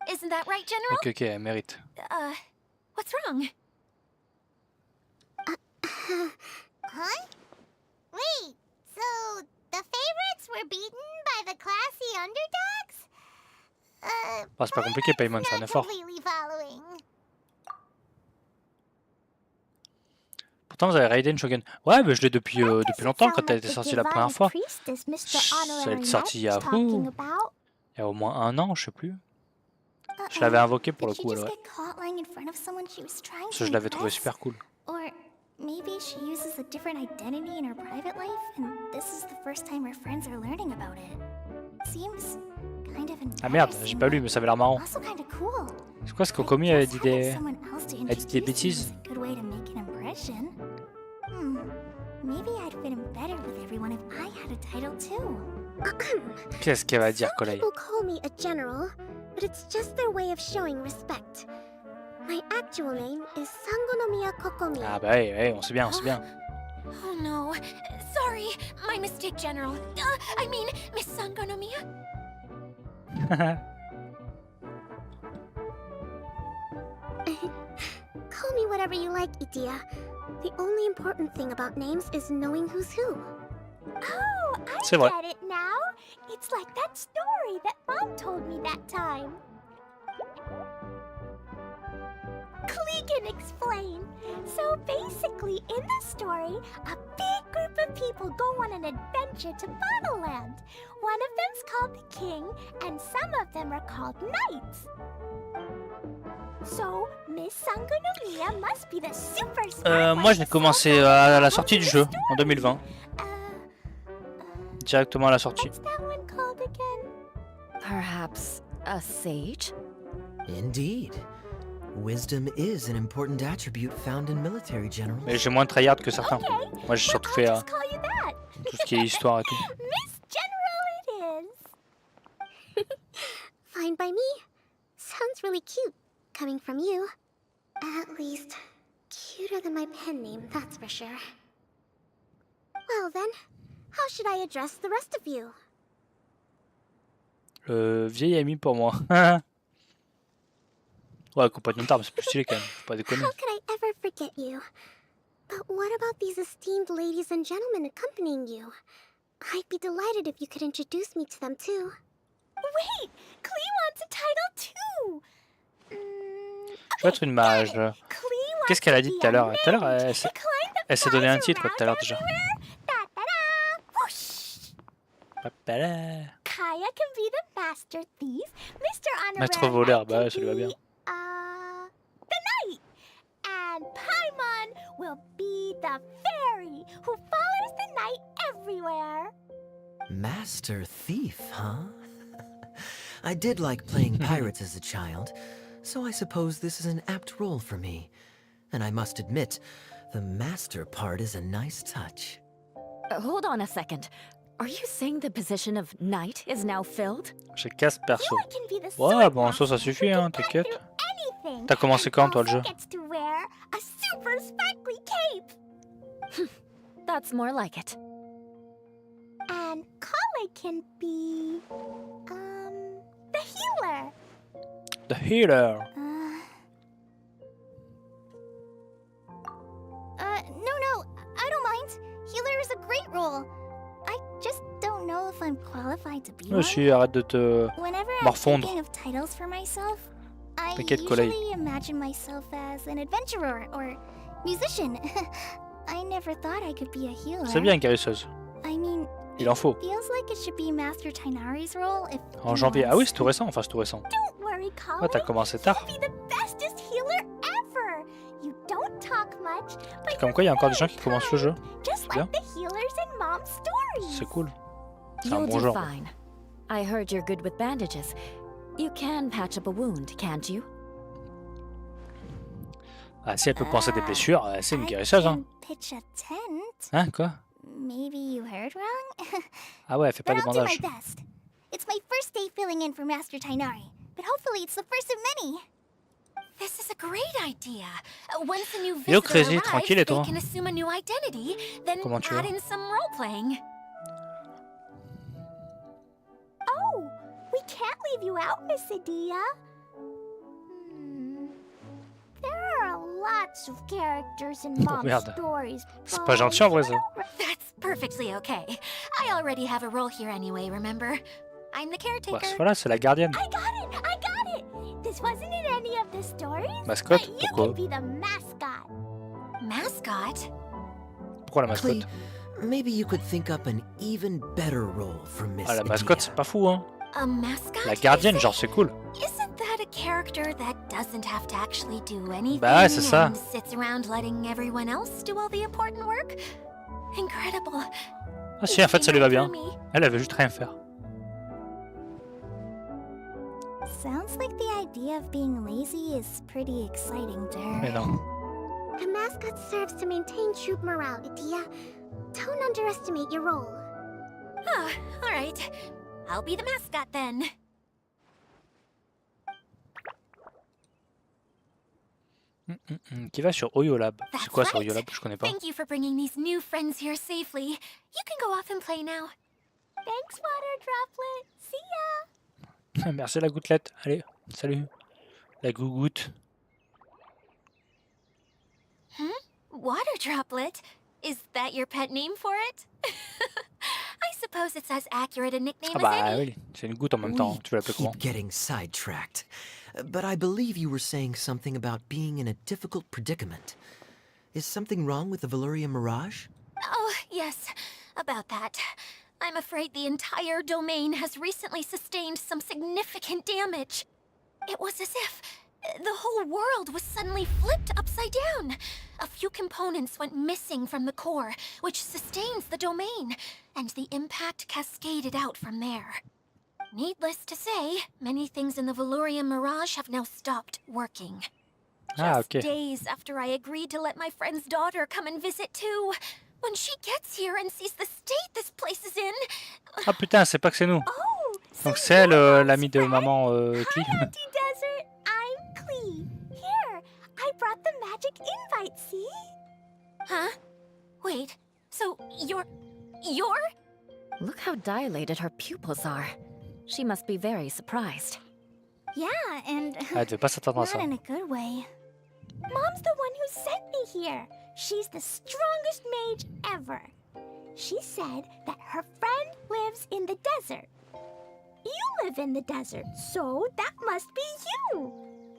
Isn't that right, General? Ok, elle mérite. What's wrong? Huh? Wait, so the favorites were beaten by the classy underdogs? Bah, c'est pas compliqué, Paimon, c'est un Not effort. completely following. Pourtant, vous avez Raiden Shogun. Ouais, mais je l'ai depuis longtemps quand elle était sortie la première fois. Elle est sortie il y a au moins 1 an, je sais plus. Je l'avais invoqué pour le coup, alors. Parce que je l'avais trouvé super cool. Or maybe she uses a different identity in her private life, and this is the first time her friends are learning about it. Seems kind of Ah merde, j'ai pas lu, mais ça avait l'air marrant. also kind of cool. C'est quoi ce Kokomi avait dit des... Someone else to Elle dit des introduce you bêtises? is a good way to make an impression. Maybe I'd fit in better with everyone if I had a title too. Qu'est-ce qu'elle va dire, Kolei? People call me a general, but it's just their way of showing respect. My actual name is Sangonomiya Kokomi. Ah bah ouais, on sait bien, on sait bien. Oh no. Sorry, my mistake, General. I mean, Miss Sangonomiya. Call me whatever you like, Itia. The only important thing about names is knowing who's who. Oh, C'est I vrai. get it now. It's like that story that Mom told me that time. Klee can explain. So basically, in the story, a big group of people go on an adventure to Bottleland. One of them's called the King, and some of them are called Knights. So, Miss Sangonomiya must be the super smart Moi, one j'ai to commencé solve à all la the sortie du problems jeu, of the en 2020. story. Directement à la sortie. What's that one called again? Perhaps a sage? Indeed. Wisdom is an important attribute found in military generals. Mais j'ai moins tryhard que certains. Moi, j'ai surtout fait I'll just call you that. tout ce qui est histoire et tout. Miss General it is. Fine by me. Sounds really cute, coming from you. At least, cuter than my pen name, that's for sure. Well then, how should I address the rest of you? Vieil ami pour moi. Ouais, compagnon d'armes, c'est plus stylé quand même. Faut pas déconner. How could I ever forget you? But what about these esteemed ladies and gentlemen accompanying you? I'd be delighted if you could introduce me to them too. Wait, Klee wants a title too. Je vais être une mage. Qu'est-ce qu'elle a dit tout à l'heure? Tout à l'heure, elle s'est donné un titre tout à l'heure déjà. Papala. Kaya can be the master thief. Mr. Honorary Maître voleur, bah can ça lui va bien. be, the knight. And Paimon will be the fairy who follows the knight everywhere. Master Thief, huh? I did like playing pirates as a child, so I suppose this is an apt role for me. And I must admit, the master part is a nice touch. Hold on a second. Are you saying the position of knight is now filled? J'ai casse perso. You can be the Ouais, sword bon, ça master suffit, who hein, can t'inquiète. get through anything, T'as commencé and quand, toi, le also jeu? gets to wear a super sparkly cape. That's more like it. And Kale can be, the healer. The healer. No, I don't mind. Healer is a great role. I just don't know if I'm qualified to be one. Aussi, arrête de te Whenever I'm morfondre. thinking of titles for myself, I T'inquiète, collègue. usually imagine myself as an adventurer or musician. I never thought I could be a healer. C'est bien, guérisseuse. I mean, Il en faut. feels like it should be Master Tainari's role if En he janvier. Ah wants oui, c'est tout récent. Enfin, c'est tout récent. Don't worry, Kale. Ouais, t'as commencé tard. You'll be the bestest healer ever. You don't talk much, but Comme quoi, il y a encore des gens qui commencent le jeu. just Bien. like the healers in Mom's stories. C'est cool. C'est un You'll bon do genre. fine. I heard you're good with bandages. You can patch up a wound, can't you? Ah, si elle peut penser des blessures, c'est une guérisseuse, hein. Pitch a tent. Hein, quoi? Maybe you heard wrong? Ah ouais, elle fait pas But des I'll do my bandages. best. It's my first day filling in for Master Tainari, but hopefully it's the first of many. This is a great idea. Once a new Yo, visitor Crazy, arrives, tranquille, et they toi? can assume a new identity, then Comment tu add vas? in some role-playing. Oh, we can't leave you out, Miss Adia. There are lots of characters in Mom's merde. stories. C'est pas gentil en vrai ça. That's perfectly okay. I already have a role here anyway, remember? I'm the caretaker. Bah, voilà, c'est la gardienne. I got it! This wasn't in any of the stories. Mascotte? But you Pourquoi? can be the mascot. Mascot? Pourquoi la mascotte? Maybe you could think up an even better role for Miss Ah, la Adia. mascotte, c'est pas fou, hein. A mascot? La gardienne, Is genre, it- c'est cool. Isn't that a character that doesn't have to actually do anything Bah ouais, c'est ça. and sits around letting everyone else do all the important work? Incredible. Ah si, en fait, ça lui va bien. It came right through me. Elle veut juste rien faire. Sounds like the idea of being lazy is pretty exciting to her. Mais non. The mascot serves to maintain troop morale, Adia. Don't underestimate your role. Ah, all right. I'll be the mascot then. Qui va sur Oyolab. C'est That's quoi ça, right. Oyolab? Je connais pas. Thank you for bringing these new friends here safely. You can go off and play now. Thanks, Water Droplet. See ya! Merci la gouttelette. Allez, salut. La gougoute. Water Droplet? Is that your pet name for it? I suppose it's as accurate a nickname Ah bah as any. oui, c'est une goutte en même temps. Tu veux l'appeler comment? Keep getting sidetracked. But I believe you were saying something about being in a difficult predicament. Is something wrong with the Valyria Mirage? Oh, yes, about that. I'm afraid the entire domain has recently sustained some significant damage. It was as if the whole world was suddenly flipped upside down. A few components went missing from the core, which sustains the domain, and the impact cascaded out from there. Needless to say, many things in the Valyria Mirage have now stopped working. Ah, Just ok. days after I agreed to let my friend's daughter come and visit too. When she gets here and sees the state this place is in... Ah putain, c'est pas que c'est nous. Oh, so Donc c'est elle, you're l'amie de Mom's maman Clee. friend. Hi, Auntie Desert. I'm Clee. Here, I brought the magic invite, see? Huh? Wait, so you're... Look how dilated her pupils are. She must be very surprised. Yeah, and Ah, elle devait pas s'attendre à not ça. in a good way. Mom's the one who sent me here. She's the strongest mage ever. She said that her friend lives in the desert. You live in the desert, so that must be you.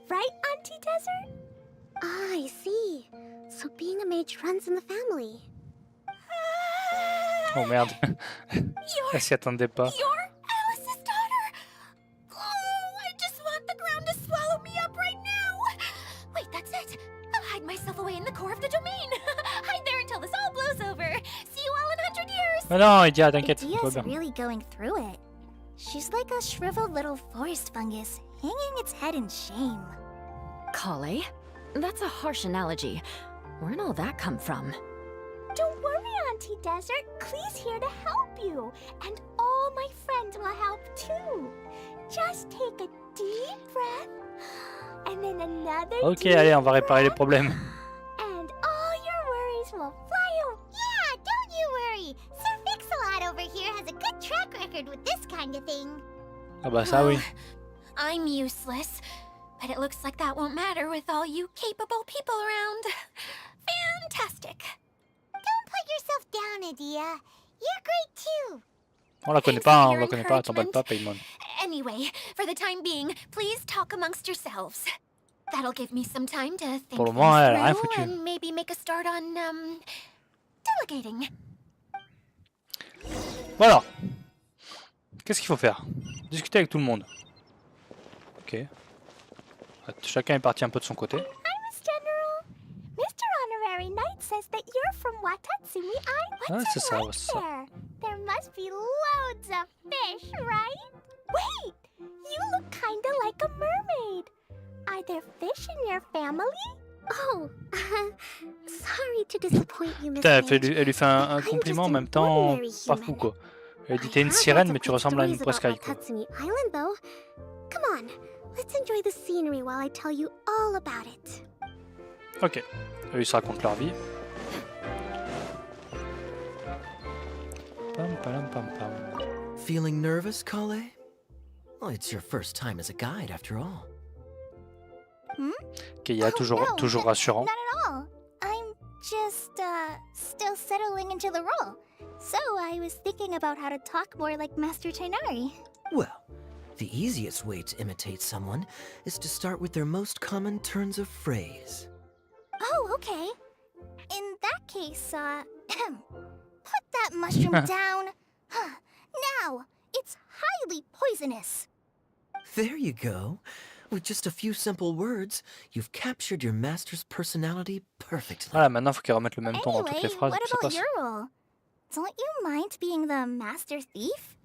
Right, Auntie Desert? Ah, I see. So being a mage runs in the family. Oh merde. Elle s'y attendait pas. You're Alice's daughter! Oh, I just want the ground to swallow me up right now! Wait, that's it! I'll hide myself away in the core of the domain! Hide there until this all blows over! See you all in 100 years! Mais non, Idia, t'inquiète, tout va Adia's bien. really going through it. She's like a shriveled little forest fungus, hanging its head in shame. Kale? That's a harsh analogy. Where'd all that come from? Don't worry, Auntie Desert. Clee's here to help you. And all my friends will help too. Just take a deep breath. And then another Ok, deep allez, on va réparer les breath, problèmes. and all your worries will fly away. Yeah, don't you worry. Sir Fix-a-Lot over here has a good track record with this kind of thing. Ah bah ça oui. I'm useless, but it looks like that won't matter with all you capable people around. Fantastic! Don't put yourself down, Adia. You're great too. On la connaît Thanks pas, for on your la connaît pas, t'emballe encouragement. pas, Paymon. Anyway, for the time being, please talk amongst yourselves. That'll give me some time to think Pour le things moment, elle a rien through foutu. and maybe make a start on, delegating. Voilà. Qu'est-ce qu'il faut faire? Discuter avec tout le monde. Ok. Chacun est parti un peu de son côté. Hi, Miss General. Mr. Honorary Knight says that you're from Watatsumi Island. Ah, What's c'est it ça, like c'est ça. there? There must be loads of fish, right? kinda like a mermaid. Are there fish in your family? Oh, sorry to disappoint you, Miss Putain, Mage. elle lui fait un I'm just compliment en an même temps, ordinary pas human. fou quoi. Elle dit I t'es une have sirène lots mais of tu good ressembles à une stories about my presqu'aille quoi. Tatsumi Island, though. Come on, let's enjoy the scenery while I tell you all about it. Ok, eux ils se racontent leur vie. Pam, pam, pam, pam. Feeling nervous, Kale? Well, it's your first time as a guide, after all. Keia, toujours rassurant. Not at all. I'm just, still settling into the role. So I was thinking about how to talk more like Master Tainari. Well, the easiest way to imitate someone is to start with their most common turns of phrase. Oh, okay. In that case, put that mushroom down. Now, it's highly poisonous. There you go. With just a few simple words, you've captured your master's personality perfectly. Voilà, maintenant faut qu'elle remette le même ton dans toutes Anyway, les phrases. what puis ça about passe. your role? Don't you mind being the master thief?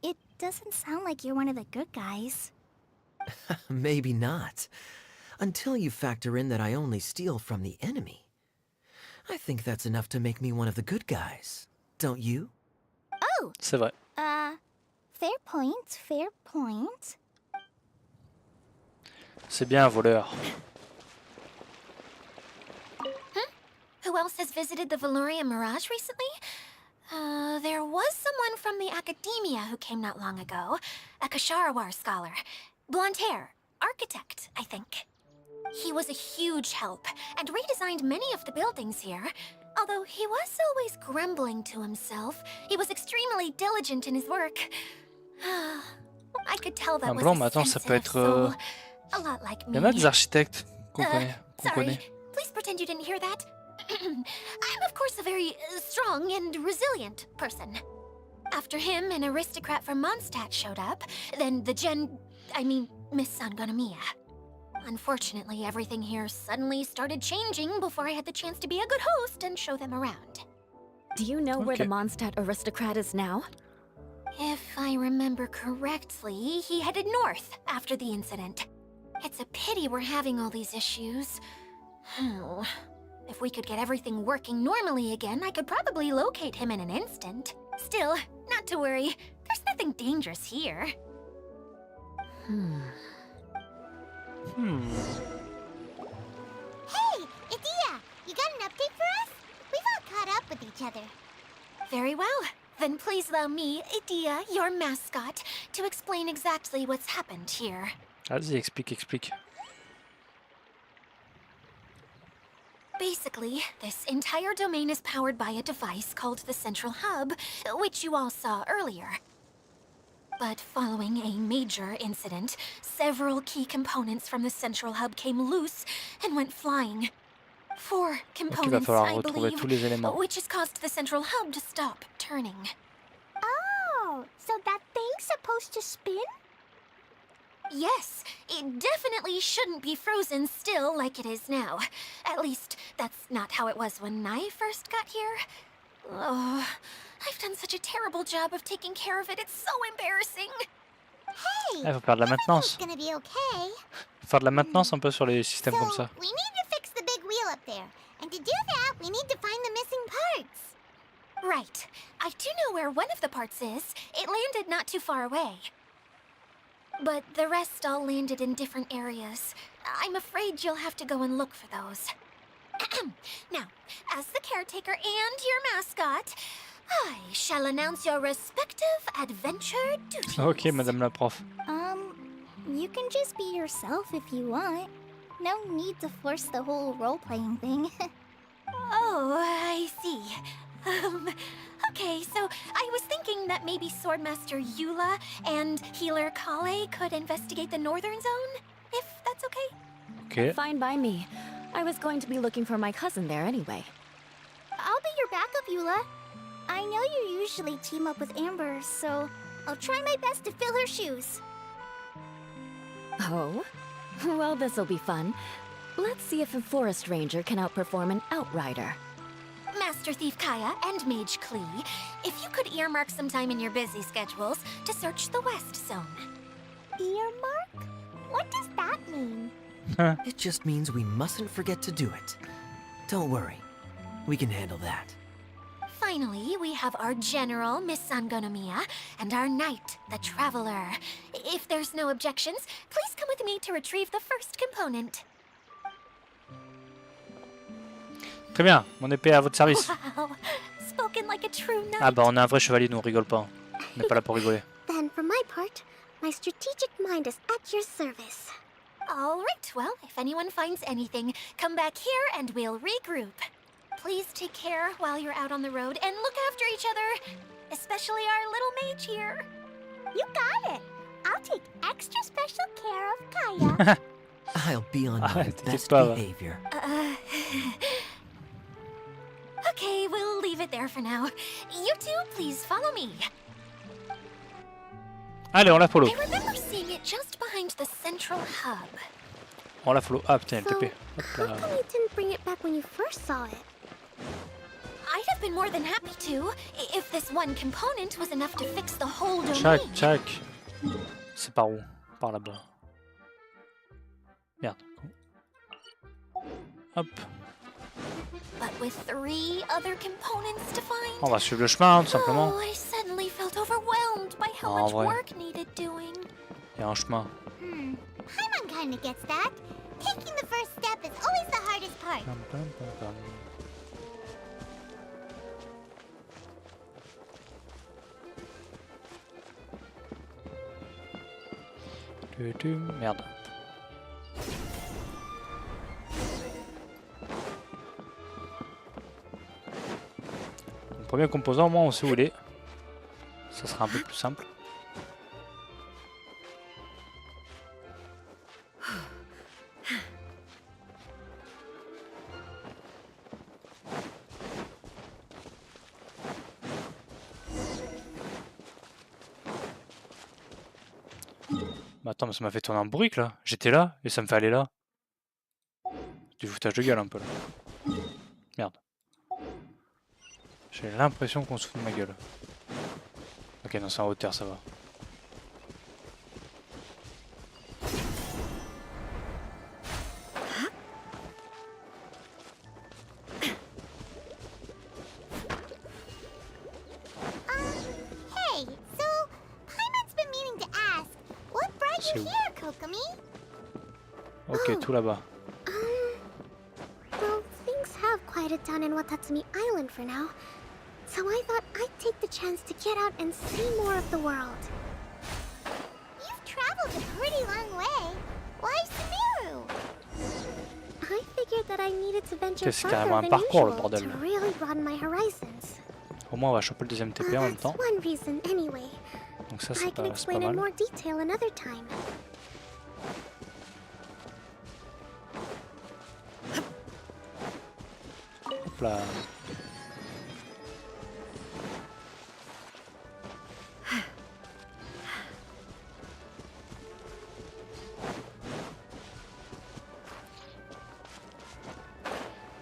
It doesn't sound like you're one of the good guys. Maybe not. Until you factor in that I only steal from the enemy. I think that's enough to make me one of the good guys. Don't you? Oh, C'est vrai. fair point, fair point. C'est bien un voleur. Who else has visited the Veloria Mirage recently? There was someone from the academia who came not long ago. A Kasharawar scholar. Blonde hair. Architect, I think. He was a huge help, and redesigned many of the buildings here. Although he was always grumbling to himself, he was extremely diligent in his work. I could tell that Un was blanc, a mais attends, ça peut sensitive être... soul. A lot like Il y en a me. des architectes qu'on connaît. Sorry. Please pretend you didn't hear that. I'm, of course, a very strong and resilient person. After him, an aristocrat from Mondstadt showed up. Then Miss Sangonomiya. Unfortunately, everything here suddenly started changing before I had the chance to be a good host and show them around. Do you know where the Okay. Mondstadt aristocrat is now? If I remember correctly, he headed north after the incident. It's a pity we're having all these issues. Oh. If we could get everything working normally again, I could probably locate him in an instant. Still, not to worry. There's nothing dangerous here. Hey, Idia, you got an update for us? We've all caught up with each other. Very well. Then please allow me, Idia, your mascot, to explain exactly what's happened here. Vas-y, explique. Basically, this entire domain is powered by a device called the Central Hub, which you all saw earlier. But following a major incident, several key components from the Central Hub came loose and went flying. 4 Donc il va components, falloir I retrouver tous les believe, éléments. which has caused the Central Hub to stop turning. Oh, so that thing's supposed to spin? Yes, it definitely shouldn't be frozen still like it is now. At least, that's not how it was when I first got here. Oh, I've done such a terrible job of taking care of it, it's so embarrassing. Hey, Il faut faire de la maintenance. it's gonna be okay. Faire de la maintenance un peu sur les systèmes comme ça. We need to fix the big wheel up there. And to do that, we need to find the missing parts. Right. I do know where one of the parts is. It landed not too far away. But the rest all landed in different areas. I'm afraid you'll have to go and look for those. Now, as the caretaker and your mascot, I shall announce your respective adventure duties. Ok, madame la prof. You can just be yourself if you want. No need to force the whole role-playing thing. Oh, I see. Okay, so I was thinking that maybe Swordmaster Eula and Healer Kale could investigate the northern zone, if that's okay? Ok. Fine by me. I was going to be looking for my cousin there anyway. I'll be your backup, Eula. I know you usually team up with Amber, so I'll try my best to fill her shoes. Oh? Well, this'll be fun. Let's see if a forest ranger can outperform an outrider. Master Thief Kaya and Mage Klee, if you could earmark some time in your busy schedules to search the West Zone. Earmark? What does that mean? It just means we mustn't forget to do it. Don't worry. We can handle that. Finally, we have our general, Miss Sangonomiya, and our knight, the Traveler. If there's no objections, please come with me to retrieve the first component. Très bien, mon épée est à votre service. Wow, spoken like a true knight. Ah bah on est un vrai chevalier, nous on rigole pas. On n'est pas là pour rigoler. Then, for my part, my strategic mind is at your service. All right, well, if anyone finds anything, come back here and we'll regroup. Please take care while you're out on the road and look after each other, especially our little mage here. You got it. I'll take extra special care of Kaya. I'll be on my Arrête, best t'es pas, va. behavior. Okay, we'll leave it there for now. You two, please follow me. Allez, on la follow. I remember seeing it just behind the central hub. On la follow. Ah putain, elle So, TP. Hop how là. come you didn't bring it back when you first saw it? I'd have been more than happy to, if this one component was enough to fix the whole domain. Tchac, tchac. C'est par où? Par là-bas. Merde. Hop. But with 3 other components to find, On va suivre le chemin, hein, tout simplement. oh, I suddenly felt overwhelmed by how En much vrai. work needed doing. Il y a un chemin. Paimon kinda gets that. Taking the first step is always the hardest part. Pam, pam, pam, pam. Merde. Le premier composant, au moins on sait où il est. Ça sera un peu plus simple. Bah attends, mais ça m'a fait tourner en bourrique là. J'étais là et ça me fait aller là. Du foutage de gueule un peu là. Merde. J'ai l'impression qu'on se fout de ma gueule. Ok, non, c'est en hauteur, ça va. Hey, so Paimon's been meaning to ask, what brought C'est you où? here, Kokomi? Ok, tout là-bas. Well, things have quieted down in Watatsumi Island for now. So I thought I'd take the chance to get out and see more of the world. You've traveled a pretty long way. Why Sumeru? I figured that I needed to venture C'est carrément farther un than parcours, le usual bordel. to really broaden my horizons. Au moins, on va choper le deuxième TP en même That's temps. one reason anyway. Donc ça, I c'est can pas explain in mal. more detail another time. Hop là.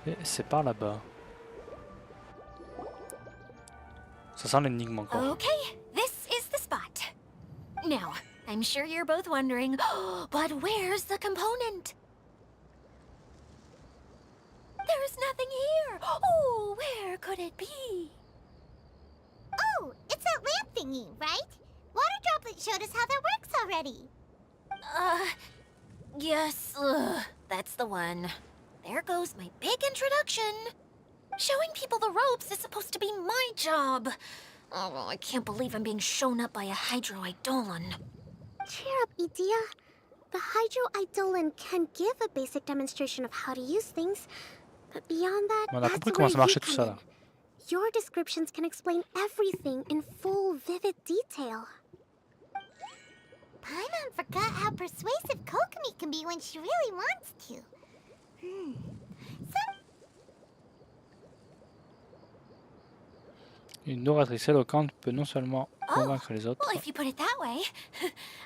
Et c'est par là-bas. Ça sent l'énigme encore. Okay, this is the spot. Now, I'm sure you're both wondering, but where's the component? There's nothing here. Oh, where could it be? Oh, it's that lamp thingy, right? Water Droplet showed us how that works already. Yes, that's the one. There goes my big introduction. Showing people the ropes is supposed to be my job. Oh, I can't believe I'm being shown up by a Hydro Eidolon. Cheer up, Idia. The Hydro Eidolon can give a basic demonstration of how to use things, but beyond that, On a that's compris where comment ça you marchait tout come ça in. là. Your descriptions can explain everything in full, vivid detail. Paimon forgot how persuasive Kokomi can be when she really wants to. Une oratrice éloquente peut non seulement convaincre les autres. Well, if you put it that way.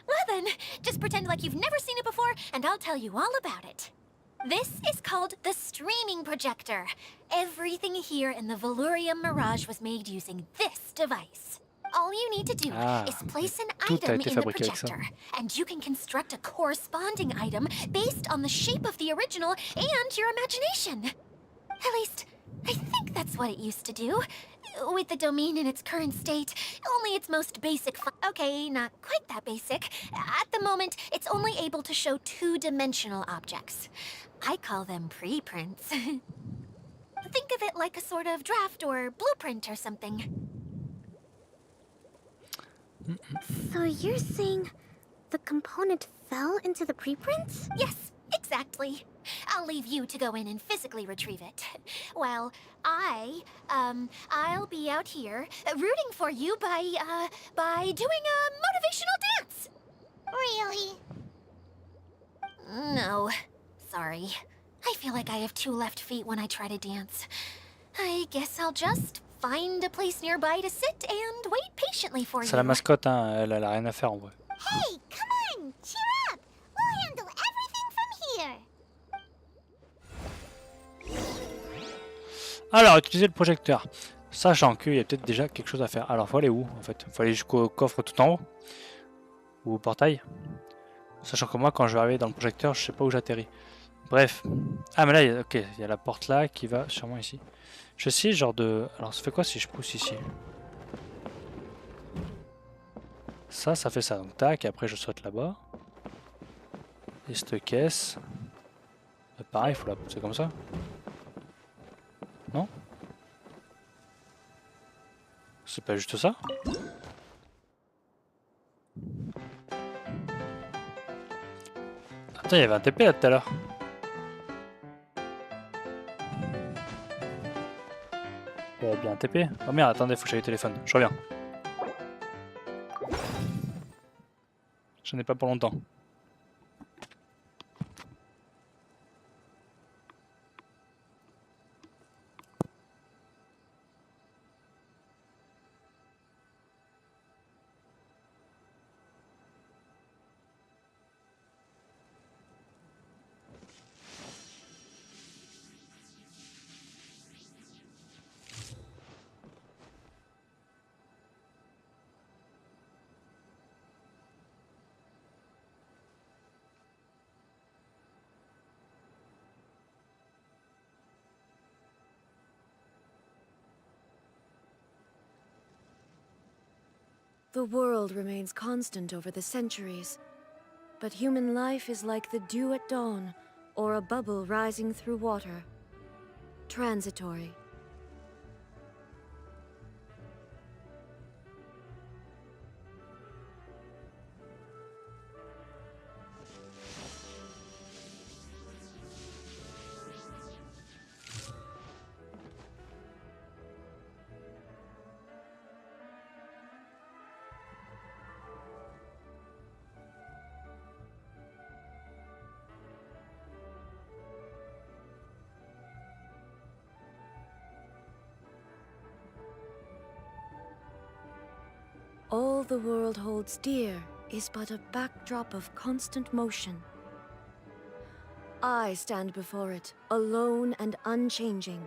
Well then, just pretend like you've never seen it before, and I'll tell you all about it. This is called the streaming projector. Everything here in the Valurium Mirage was made using this device. All you need to do Ah, is place an tout a item été in the fabriqué avec ça. projector, and you can construct a corresponding item based on the shape of the original and your imagination. At least, I think that's what it used to do. With the domain in its current state, only its most basic okay, not quite that basic. At the moment, it's only able to show two-dimensional objects. I call them preprints. Think of it like a sort of draft or blueprint or something. So you're saying the component fell into the preprints? Yes, exactly. I'll leave you to go in and physically retrieve it. While I'll be out here rooting for you by doing a motivational dance. Really? No, sorry. I feel like I have two left feet when I try to dance. I guess I'll just find a place nearby to sit and wait patiently for you. C'est la mascotte, hein, elle a rien à faire en vrai. Hey, come on! Cheer up! We'll handle everything from here! Alors, utiliser le projecteur. Sachant qu'il y a peut-être déjà quelque chose à faire. Alors, faut aller où en fait? Faut aller jusqu'au coffre tout en haut? Ou au portail? Sachant que moi, quand je vais arriver dans le projecteur, je sais pas où j'atterris. Bref. Ah, mais là, ok, il y a la porte là qui va sûrement ici. Je sais, genre de... Alors, ça fait quoi si je pousse ici? Ça fait ça. Donc, tac, et après, je saute là-bas. Et cette caisse... pareil, il faut la pousser comme ça. Non? C'est pas juste ça? Attends, il y avait un TP là tout à l'heure. Il y avait bien un TP. Oh merde, attendez, faut que j'aille au téléphone. Je reviens. Je n'ai pas pour longtemps. The world remains constant over the centuries, but human life is like the dew at dawn, or a bubble rising through water. Transitory. All the world holds dear is but a backdrop of constant motion. I stand before it, alone and unchanging.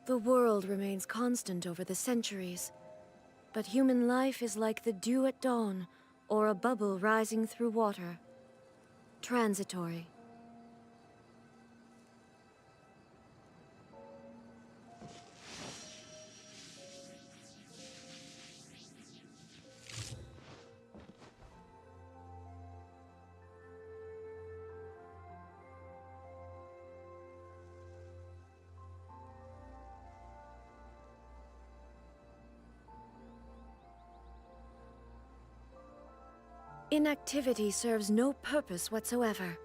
The world remains constant over the centuries, but human life is like the dew at dawn, or a bubble rising through water. Transitory. Inactivity serves no purpose whatsoever.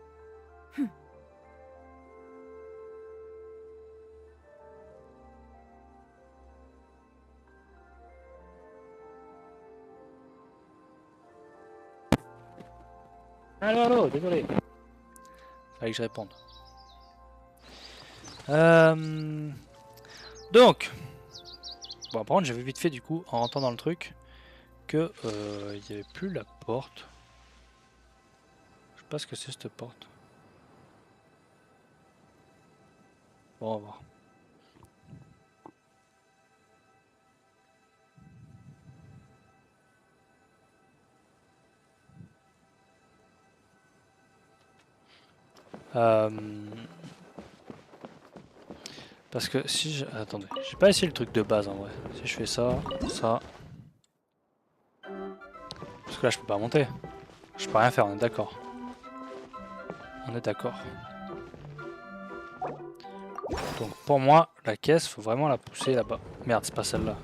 Allô, désolé. Fallait que je réponde. Donc, bon, par contre, j'avais vite fait du coup en rentrant dans le truc que il n'y avait plus la porte. Je sais pas ce que c'est cette porte. Bon, on va voir. Parce que si je... Attendez, j'ai pas essayé le truc de base en vrai. Si je fais ça, ça... Parce que là je peux pas monter. Je peux rien faire, on est d'accord. On est d'accord. Donc pour moi, la caisse, faut vraiment la pousser là-bas. Merde, c'est pas celle-là.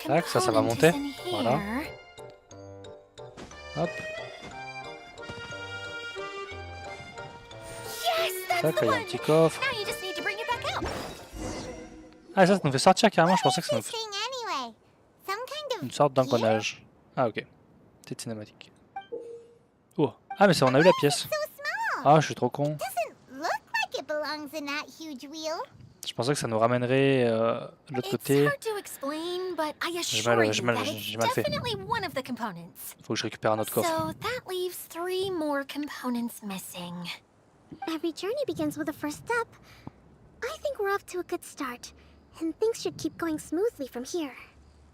Tac, ça va monter. Voilà. Hop. Tac, il y a un petit coffre. Ah, ça nous fait sortir carrément, je pensais que ça nous fait une sorte d'engrenage. Ah, ok. Petite cinématique. Oh. Ah, mais ça, on a eu la pièce. Ah, je suis trop con. Je pensais que ça nous ramènerait de l'autre côté. J'ai mal fait. Faut que je récupère un autre coffre. Every journey begins with a first step. I think we're off to a good start, and things should keep going smoothly from here.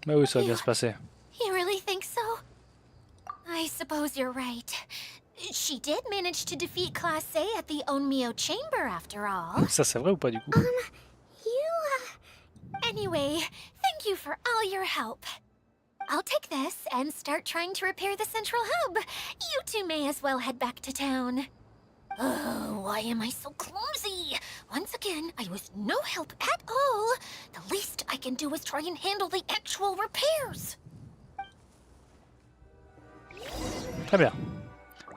Mais oui, ça va bien se passer. You really think so? I suppose you're right. She did manage to defeat Class A at the Onmyo Chamber, after all. Ça, c'est vrai ou pas du coup? Anyway, thank you for all your help. I'll take this and start trying to repair the central hub. You two may as well head back to town. Oh, why am I so clumsy? Once again, I was no help at all. The least I can do is try and handle the actual repairs. Très bien.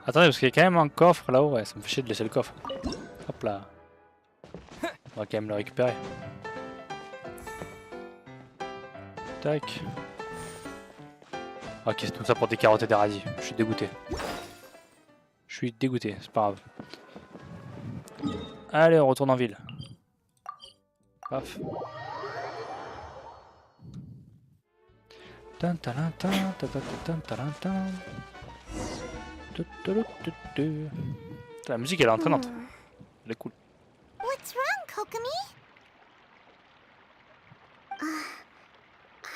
Attendez, parce qu'il y a quand même un coffre là-haut. Ouais, ça me fait chier de laisser le coffre. Hop là. On va quand même le récupérer. Tac. Ok, c'est tout ça pour des carottes et des radis. Je suis dégoûté. Je suis dégoûté, c'est pas grave. Allez, on retourne en ville. Paf. La musique elle est entraînante. Elle est cool. What's wrong, Kokomi?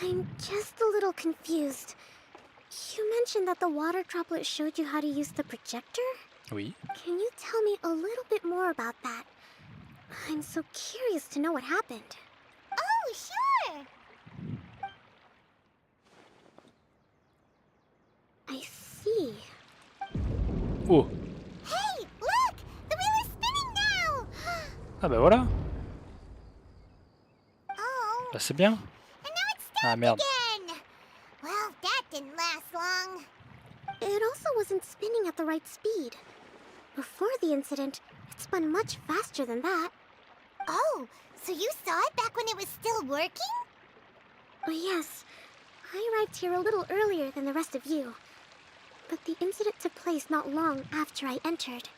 I'm just a little confused. You mentioned that the water droplet showed you how to use the projector? Oui. Can you tell me a little bit more about that? I'm so curious to know what happened. Oh, sure! I see. Oh. Hey, look! The wheel is spinning now! Ah bah voilà. Oh, Bah c'est bien. and now it's Ah stopped merde. again! Well, that didn't last long. It also wasn't spinning at the right speed. Before the incident, it spun much faster than that. Oh, so you saw it back when it was still working? Oh, yes. I arrived here a little earlier than the rest of you. But the incident took place not long after I entered.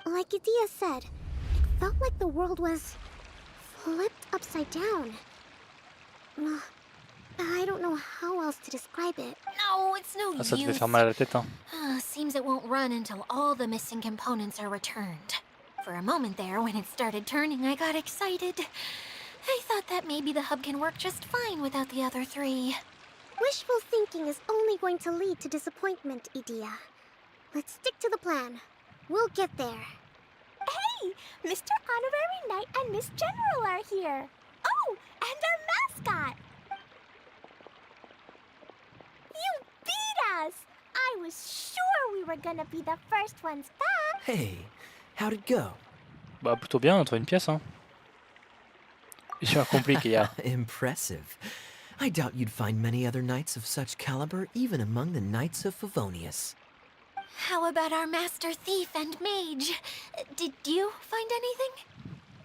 Like Idia said, it felt like the world was flipped upside down. I don't know how else to describe it. No, it's no Ah, ça devait use. faire mal à la tête, hein. Seems it won't run until all the missing components are returned. For a moment there, when it started turning, I got excited. I thought that maybe the hub can work just fine without the other three. Wishful thinking is only going to lead to disappointment, Idea. Let's stick to the plan. We'll get there. Hey, Mr. Honorary Knight and Miss General are here. Oh, and our mascot. You beat us! I was sure we were gonna be the first ones back. Hey, how'd it go? Bah, plutôt bien, on trouve une pièce, hein. Mission accomplie, Kia. Impressive. I doubt you'd find many other knights of such caliber even among the knights of Favonius. How about our master thief and mage? Did you find anything?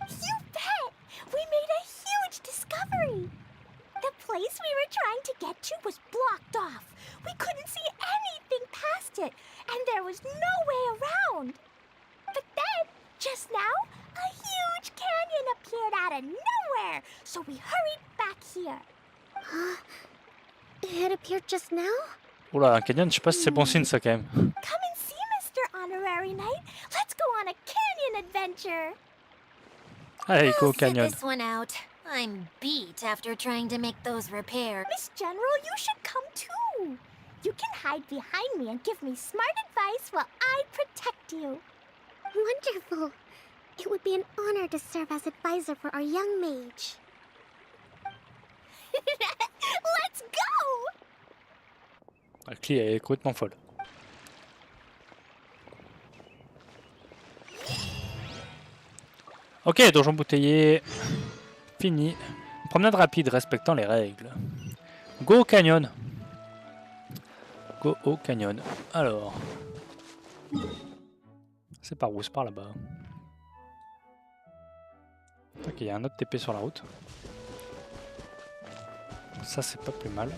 You bet! We made a huge discovery! The place we were trying to get to was blocked off. We couldn't see anything past it, and there was no way around. But then, just now, a huge canyon appeared out of nowhere, so we hurried back here. It appeared just now? Oula, un canyon, je sais pas si c'est bon signe, ça, quand même. Come and see, Mr. Honorary Knight. Let's go on a canyon adventure. Allez, go au I'll sit canyon. this one out. I'm beat after trying to make those repairs. Miss General, you should come too. You can hide behind me and give me smart advice while I protect you. Wonderful. It would be an honor to serve as advisor for our young mage. Let's go! La clé est complètement folle. Ok, donjon bouteillé. Fini. Promenade rapide respectant les règles. Go au canyon. Go au canyon. Alors. C'est par où? C'est par là-bas. Ok, il y a un autre TP sur la route. Ça, c'est pas plus mal.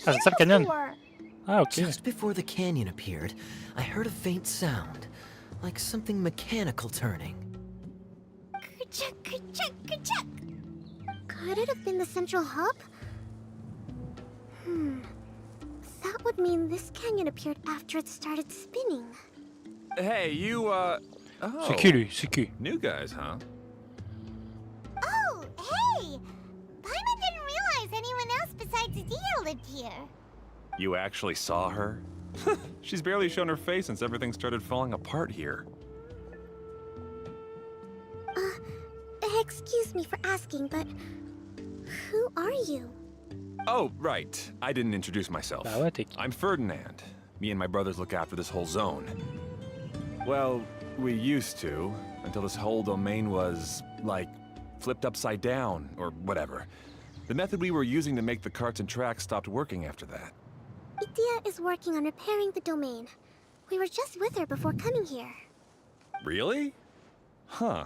Ah, c'est ça le canyon? Ah, ok. Just before the canyon appeared, I heard a faint sound, like something mechanical turning. Ka-chuck, ka-chuck, ka-chuck. Could it have been the central hub? That would mean this canyon appeared after it started spinning. Hey, you, C'est qui lui? C'est qui? new guys, huh? Oh, hey! Paimon didn't realize anyone else besides Adia lived here. You actually saw her? She's barely shown her face since everything started falling apart here. Excuse me for asking, but who are you? Oh, right. I didn't introduce myself. Bah ouais, t'es qui? I'm Ferdinand. Me and my brothers look after this whole zone. Well, we used to, until this whole domain was, like, flipped upside down, or whatever. The method we were using to make the carts and tracks stopped working after that. Idia is working on repairing the domain. We were just with her before coming here. Really? Huh.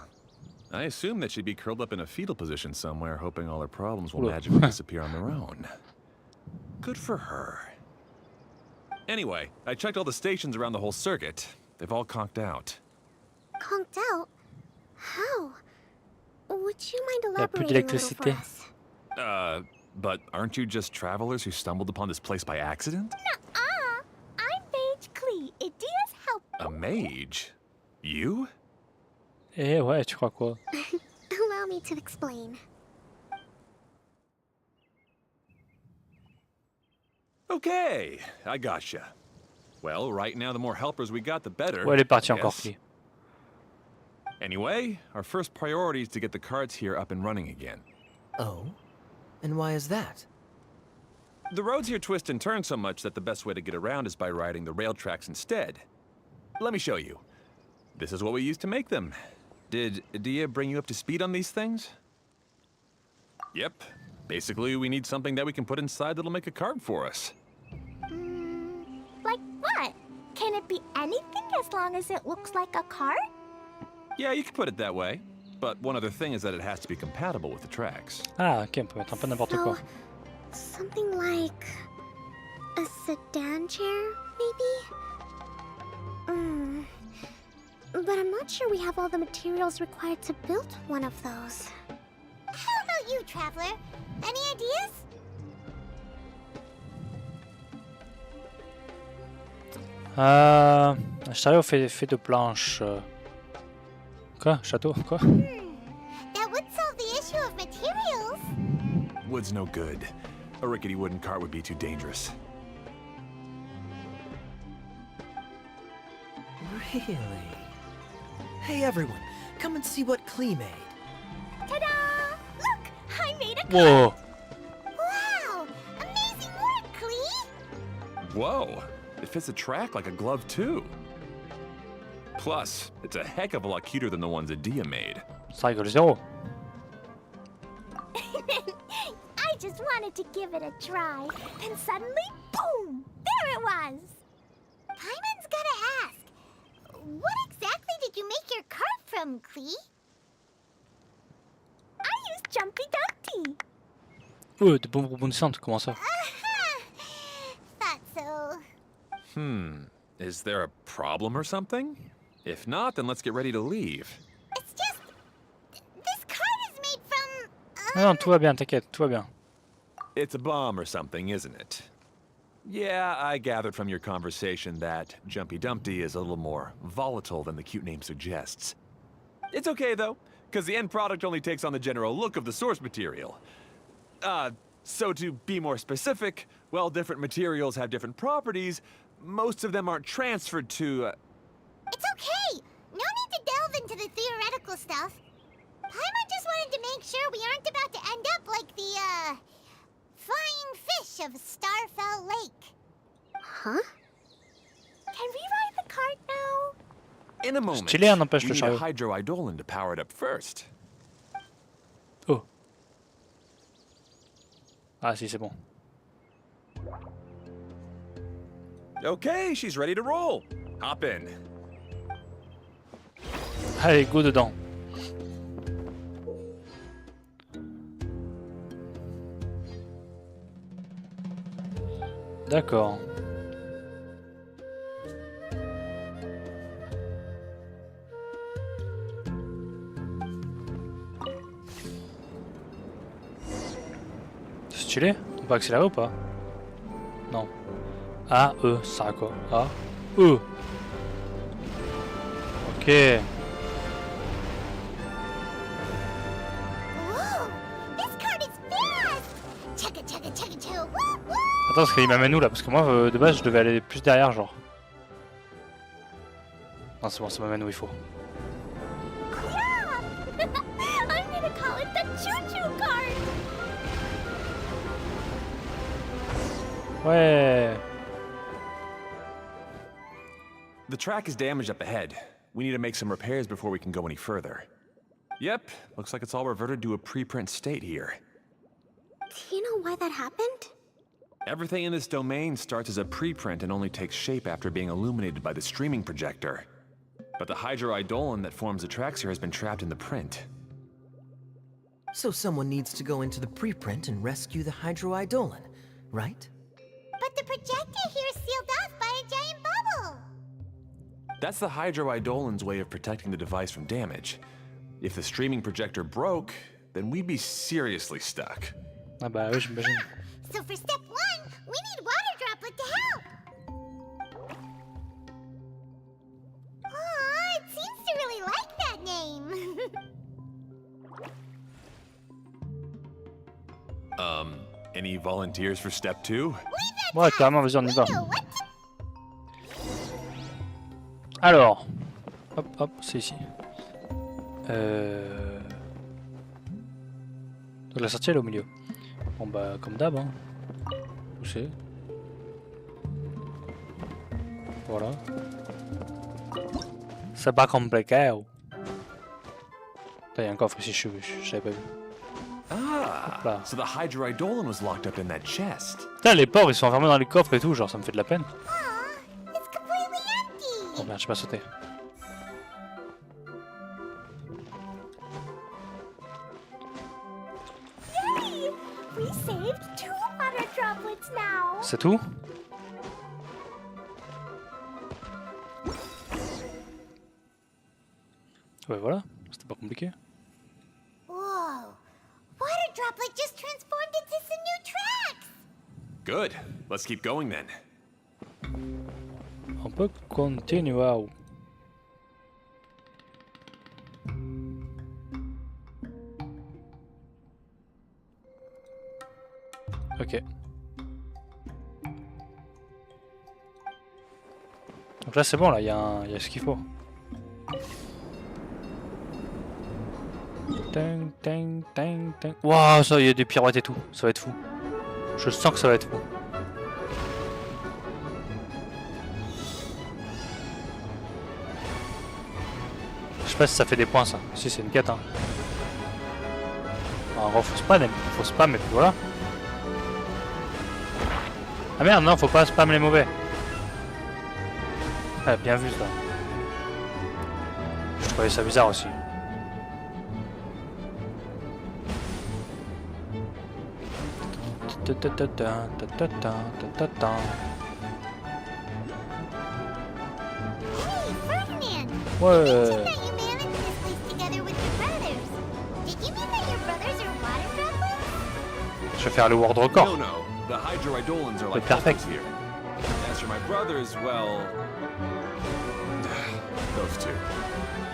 I assumed that she'd be curled up in a fetal position somewhere, hoping all her problems will Oula. magically disappear on their own. Good for her. Anyway, I checked all the stations around the whole circuit. They've all conked out. Conked out? How? Would you mind plus elaborating a little for d'électricité. us? But aren't you just travelers who stumbled upon this place by accident? Nuh-uh. I'm Mage Klee, Idia's helper. A mage? You? Eh ouais, tu crois quoi? Allow me to explain. Okay, I gotcha. Well, right now the more helpers we got, the better. Ouais, elle est partie encore, Yes. Clé. Anyway, our first priority is to get the carts here up and running again. Oh? And why is that? The roads here twist and turn so much that the best way to get around is by riding the rail tracks instead. Let me show you. This is what we used to make them. Did Adia bring you up to speed on these things? Yep. Basically, we need something that we can put inside that'll make a card for us. Like what? Can it be anything as long as it looks like a card? Yeah, you could put it that way. But one other thing is that it has to be compatible with the tracks. Ah, ok, on peut mettre un peu n'importe quoi. Something like a sedan chair, maybe? But I'm not sure we have all the materials required to build one of those. How about you, Traveler? Any ideas? Un chariot fait de planches. Quoi? Château? Quoi? That would solve the issue of materials. Wood's no good. A rickety wooden cart would be too dangerous. Really? Hey everyone, come and see what Klee made. Ta-da! Look, I made a Whoa! Wow! Amazing work, Klee! Whoa! It fits the track like a glove, too. Plus, it's a heck of a lot cuter than the ones Adia made. Ça rigole zéro. I just wanted to give it a try. Then suddenly, boom! There it was! Paimon's gotta ask. What exactly did you make your cart from, Klee? I used Jumpy Dumpty. Oh, de bombes rebondissantes, comment ça? Thought so. Is there a problem or something? If not, then let's get ready to leave. It's just... This cart is made from... Non, non, tout va bien, t'inquiète, tout va bien. It's a bomb or something, isn't it? Yeah, I gathered from your conversation that Jumpy Dumpty is a little more volatile than the cute name suggests. It's okay, though, because the end product only takes on the general look of the source material. So to be more specific, while different materials have different properties, most of them aren't transferred to... It's okay. No need to delve into the theoretical stuff. Paimon just wanted to make sure we aren't about to end up like the, flying fish of Starfell Lake. Huh? Can we ride the cart now? In a moment, Stylé, hein, n'empêche, we le need a chariot. hydroidolin to power it up first. Oh. Ah si, c'est bon. Okay, she's ready to roll. Hop in. Allez, go dedans. D'accord. C'est stylé? On peut accélérer ou pas? Non. A, E, ça sert à quoi? A, E. Ok. Whoa! This cart is fast! Chugga chugga chugga chugga woo woo! Attends, parce qu'il m'amène où là? Parce que moi, de base, je devais aller plus derrière, genre. Non, c'est bon, ça m'amène où il faut. Yeah! I'm gonna call it the choo-choo cart! Ouais. The track is damaged up ahead. We need to make some repairs before we can go any further. Yep, looks like it's all reverted to a preprint state here. Do you know why that happened? Everything in this domain starts as a preprint and only takes shape after being illuminated by the streaming projector. But the hydroidolin that forms the tracks here has been trapped in the print. So someone needs to go into the preprint and rescue the hydroidolin, right? But the projector here is sealed off by a giant bubble. That's the hydroidolin's way of protecting the device from damage. If the streaming projector broke, then we'd be seriously stuck. Ah bah oui, j'imagine. So for step 1, we need Water Droplet to help. Aw, it seems to really like that name. Any volunteers for step 2? Ouais, carrément, vas-y, on y va. We know what to... Alors. Hop, hop, c'est ici. Donc la sortie elle est au milieu. Bon bah comme d'hab hein. Pousser. Voilà. C'est pas compliqué. Il y a un coffre ici, je savais pas vu. Ah, Là. so the Hydra Eidolon was locked up in that chest. Putain, les pauvres, ils sont enfermés dans les coffres et tout, genre ça me fait de la peine. Aw, it's completely Oh empty. merde, j'ai pas sauté. Yay! We saved 2 water droplets now. C'est tout? Ouais, voilà, c'était pas compliqué. Whoa. Water droplet just transformed into some new tracks. Good. Let's keep going then. On peut continuer. Ok. Donc là c'est bon, là il y a ce qu'il faut. Tang, tang, tang, tang. Waouh, ça y a des pirouettes et tout, ça va être fou. Je sens que ça va être fou. Je sais pas si ça fait des points ça. Si c'est une quête hein. En gros faut spam et puis voilà. Ah merde non, faut pas spam les mauvais. Ah bien vu ça. Je trouvais ça bizarre aussi. Hey, Ferdinand. You Ouais. mentioned that you managed this place together with your brothers. Did you mean that your brothers are water droplets? Je vais faire le world No, record. no. The Hydra Eidolons are like perfect. helpers here. As for my brothers, well... those two.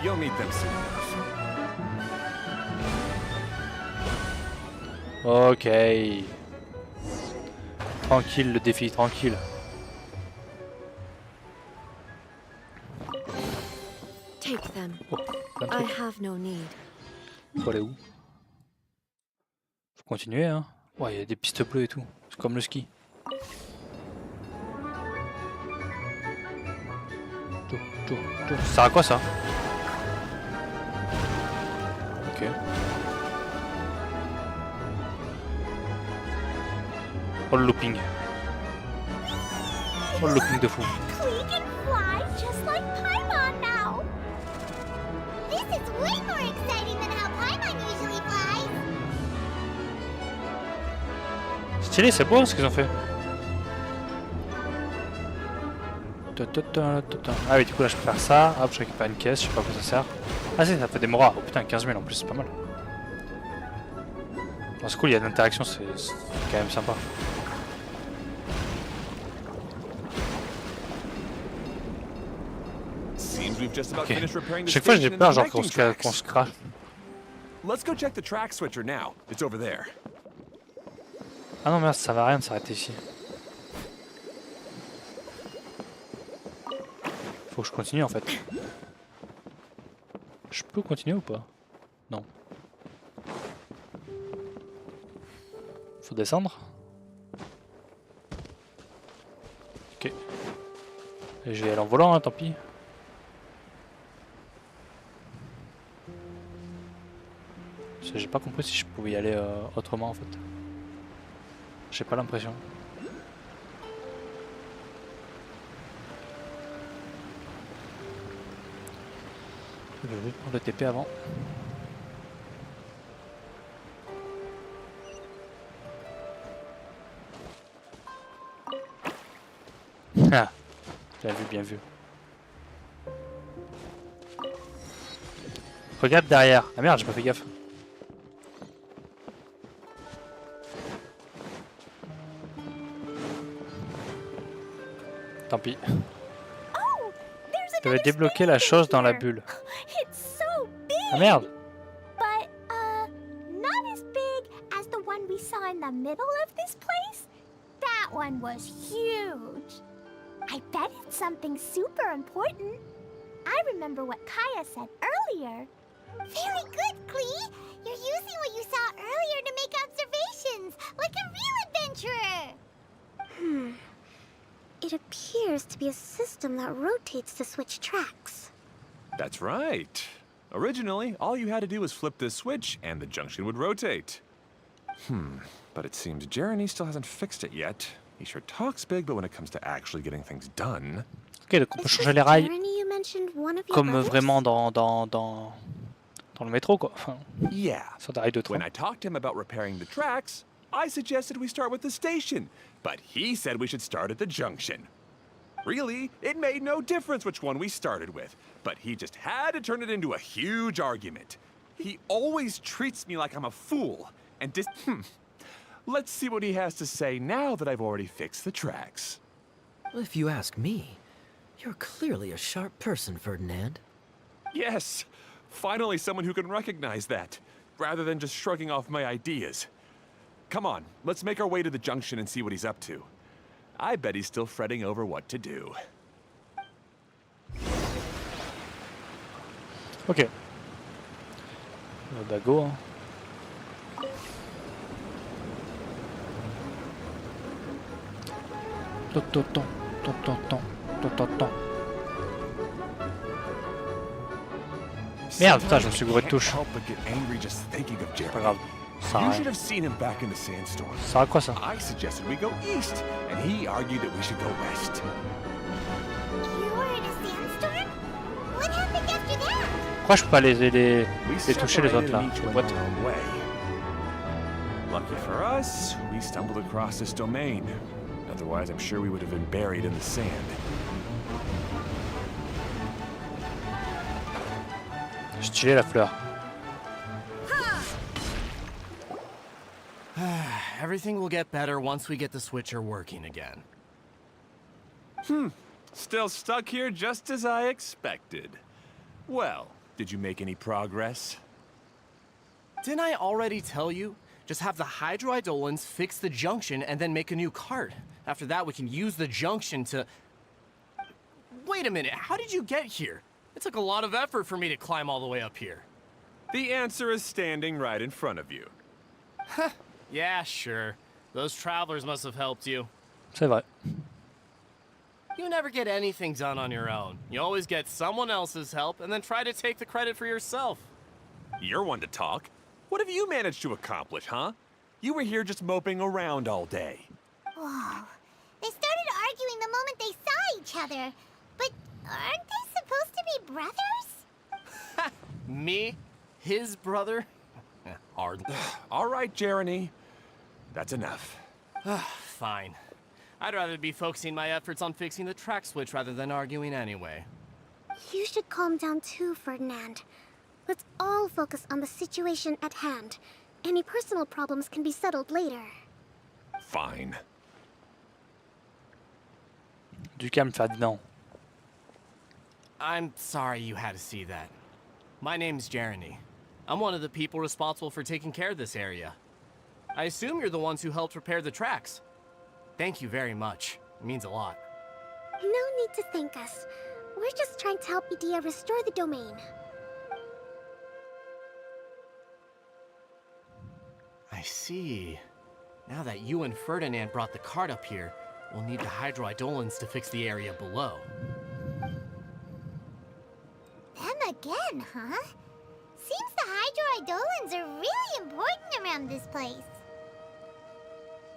You'll meet them soon enough. Ok. Tranquille le défi, tranquille. Take them. Oh, plein de I trucs. have no need. Faut aller où? Faut continuer hein. Ouais, il y a des pistes bleues et tout. C'est comme le ski. Ça sert à quoi ça? Ok. Oh le looping. Oh le looping de fou. Klee can fly just like Paimon now. This is way more exciting than how Paimon usually flies. Stylé, c'est beau ce qu'ils ont fait. Ah oui, du coup là je peux faire ça. Hop, je récupère une caisse, je sais pas à quoi ça sert. Ah si, ça fait des moras. Oh putain, 15 000 en plus, c'est pas mal. Bon, c'est cool, il y a de l'interaction, c'est quand même sympa. Seems we've just about Ok. finished repairing the Chaque fois j'ai station and peur genre connecting qu'on tracks. se crache. Let's go check the track switcher now. It's over there. Ah non merde, ça va rien de s'arrêter ici. Faut que je continue en fait. Je peux continuer ou pas? Non. Faut descendre. Ok. Et je vais aller en volant, hein, tant pis. J'ai pas compris si je pouvais y aller autrement en fait. J'ai pas l'impression. Je vais juste prendre le TP avant. Ah, bien vu, bien vu. Regarde derrière. Ah merde, j'ai pas fait gaffe. Tant pis. Oh, there's J'avais another débloqué space la chose dans la here. bulle. It's so big. Ah merde. But, not as big as the one we saw in the middle of this place. That one was huge. I bet it's something super important. I remember what Kaya said earlier. Very good, Klee. You're using what you saw earlier to make observations, like a real adventurer. It appears to be a system that rotates to switch tracks. That's right. Originally, all you had to do was flip this switch and the junction would rotate. But it seems Jeremy still hasn't fixed it yet. He sure talks big, but when it comes to actually getting things done... Ok, donc on peut changer les rails comme vraiment dans le métro, quoi. Enfin, Yeah. sur des rails de train. When I talked to him about repairing the tracks, I suggested we start with the station, but he said we should start at the junction. Really, it made no difference which one we started with, but he just had to turn it into a huge argument. He always treats me like I'm a fool, and Let's see what he has to say now that I've already fixed the tracks. If you ask me, you're clearly a sharp person, Ferdinand. Yes, finally someone who can recognize that, rather than just shrugging off my ideas. Come on, let's make our way to the junction and see what he's up to. I bet he's still fretting over what to do. Ok. Bah go, hein. Merde, putain, je me suis gouré de touche. Pas grave. Ça You a should rien. have seen him back in the sandstorm. Ça sert à quoi ça? I suggested we go east, and he argued that we should go west. You were in a sandstorm? What happened after that? Pourquoi je peux pas les We toucher les autres separated là? and each Les went boîtes. our own way. Lucky for us, we stumbled across this domain. Otherwise, I'm sure we would have been buried in the sand. Stylé la fleur. Everything will get better once we get the switcher working again. Still stuck here just as I expected. Well, did you make any progress? Didn't I already tell you? Just have the hydroidolins fix the junction and then make a new cart. After that, we can use the junction to... Wait a minute, how did you get here? It took a lot of effort for me to climb all the way up here. The answer is standing right in front of you. Yeah, sure. Those travelers must have helped you. C'est vrai. You never get anything done on your own. You always get someone else's help and then try to take the credit for yourself. You're one to talk. What have you managed to accomplish, huh? You were here just moping around all day. Whoa. They started arguing the moment they saw each other. But aren't they supposed to be brothers? Me? His brother? Hardly. All right, Jeremy. That's enough. Fine. I'd rather be focusing my efforts on fixing the track switch rather than arguing anyway. You should calm down too, Ferdinand. Let's all focus on the situation at hand. Any personal problems can be settled later. Fine. Du calme, Ferdinand. I'm sorry you had to see that. My name's Jeremy. I'm one of the people responsible for taking care of this area. I assume you're the ones who helped repair the tracks. Thank you very much. It means a lot. No need to thank us. We're just trying to help Edea restore the domain. I see. Now that you and Ferdinand brought the cart up here, we'll need the hydroidolins to fix the area below. Them again, huh? Seems the hydroidolins are really important around this place.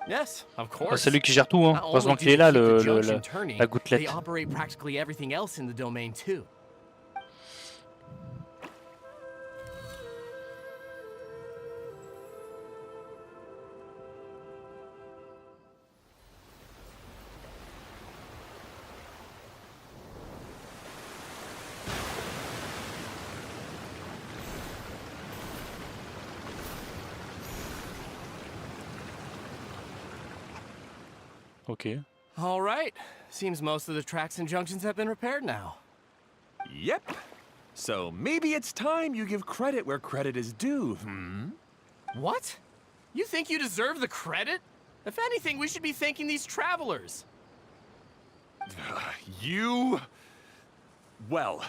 Yes, of Ah, course. c'est lui qui gère tout, hein. Not only Heureusement do qu'il est they là, keep the le, junction turning, la they gouttelette. operate practically everything else in the domain too. Ok. All right. Seems most of the tracks and junctions have been repaired now. Yep. So maybe it's time you give credit where credit is due, What? You think you deserve the credit? If anything, we should be thanking these travelers. You... Well,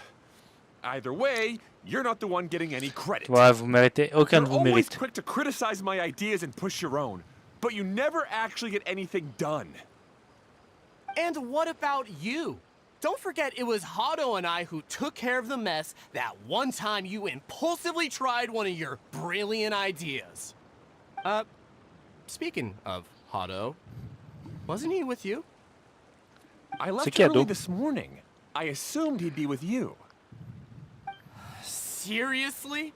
either way, you're not the one getting any credit. Ouais, vous méritez. Aucun You're de vous always mérite. quick to criticize my ideas and push your own, but you never actually get anything done. And what about you? Don't forget it was Hado and I who took care of the mess that one time you impulsively tried one of your brilliant ideas. Speaking of Hado, wasn't he with you? I left qui, early Ado? this morning. I assumed he'd be with you. Seriously?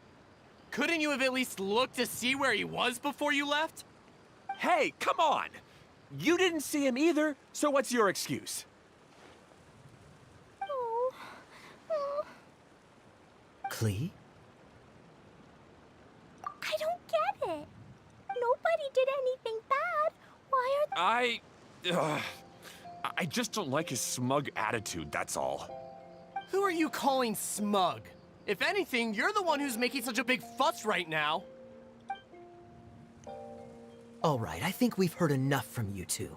Couldn't you have at least looked to see where he was before you left? Hey, come on! You didn't see him either, so what's your excuse? Klee? I don't get it. Nobody did anything bad. Why are I just don't like his smug attitude, that's all. Who are you calling smug? If anything, you're the one who's making such a big fuss right now. All right, I think we've heard enough from you two.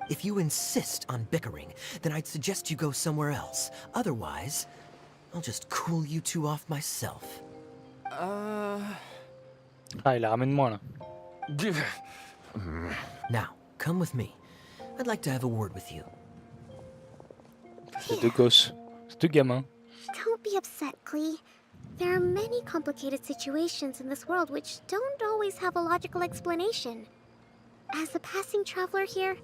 If you insist on bickering, then I'd suggest you go somewhere else. Otherwise, I'll just cool you two off myself. Ah, il la ramène moi là. Now, come with me. I'd like to have a word with you. C'est deux gosses. C'est deux gamins. Don't be upset, Klee. There are many complicated situations in this world which don't always have a logical explanation. As a passing traveler here,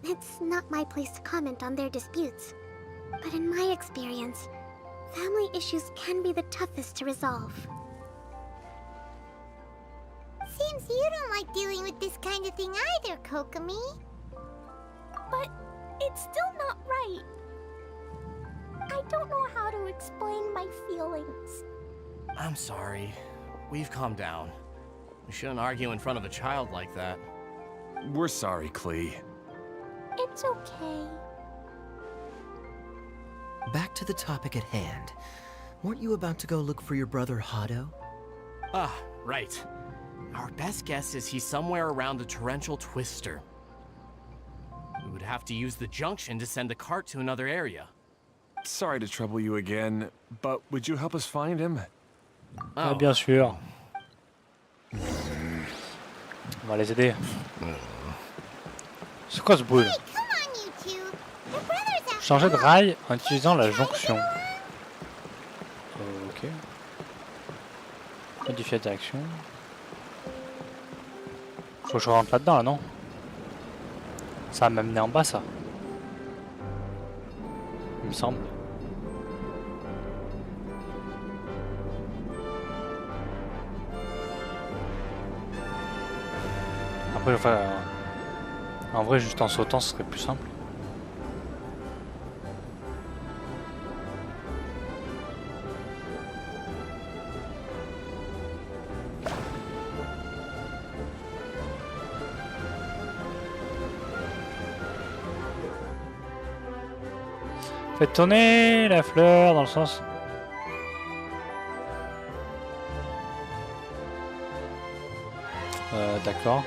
it's not my place to comment on their disputes. But in my experience, family issues can be the toughest to resolve. Seems you don't like dealing with this kind of thing either, Kokomi. But it's still not right. I don't know how to explain my feelings. I'm sorry. We've calmed down. We shouldn't argue in front of a child like that. We're sorry, Klee. It's okay. Back to the topic at hand. Weren't you about to go look for your brother Hado? Ah, right. Our best guess is he's somewhere around the torrential twister. We would have to use the junction to send the cart to another area. Sorry to trouble you again, but would you help us find him? Ah, bien sûr. On va les aider. C'est quoi ce bruit là? Hey, come on, you two. Your brother's at Changer de rail en utilisant la jonction. Ok. Modifier la direction. Faut que je rentre là-dedans là, non? Ça va m'amener en bas ça. Il me semble. Après, enfin, en vrai, juste en sautant, ce serait plus simple. Faites tourner la fleur dans le sens. D'accord.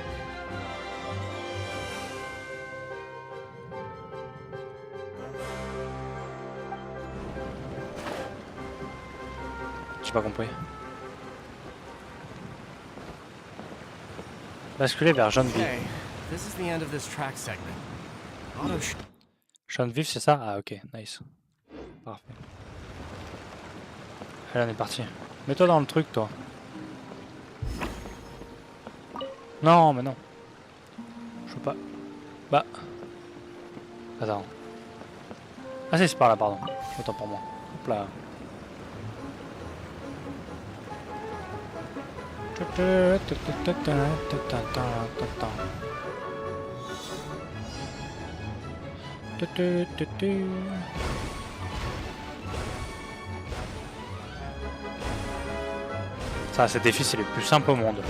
J'ai pas compris. Basculer vers jaune vif. Okay, this is the end of this track segment. Auto Jaune vif, c'est ça? Ah ok, nice. Parfait. Allez, on est parti. Mets-toi dans le truc, toi. Non, mais non. Je veux pas. Bah. Attends. Ah si, c'est par là, pardon. Autant pour moi. Hop là. Ça, ces défis, c'est les plus simples au monde.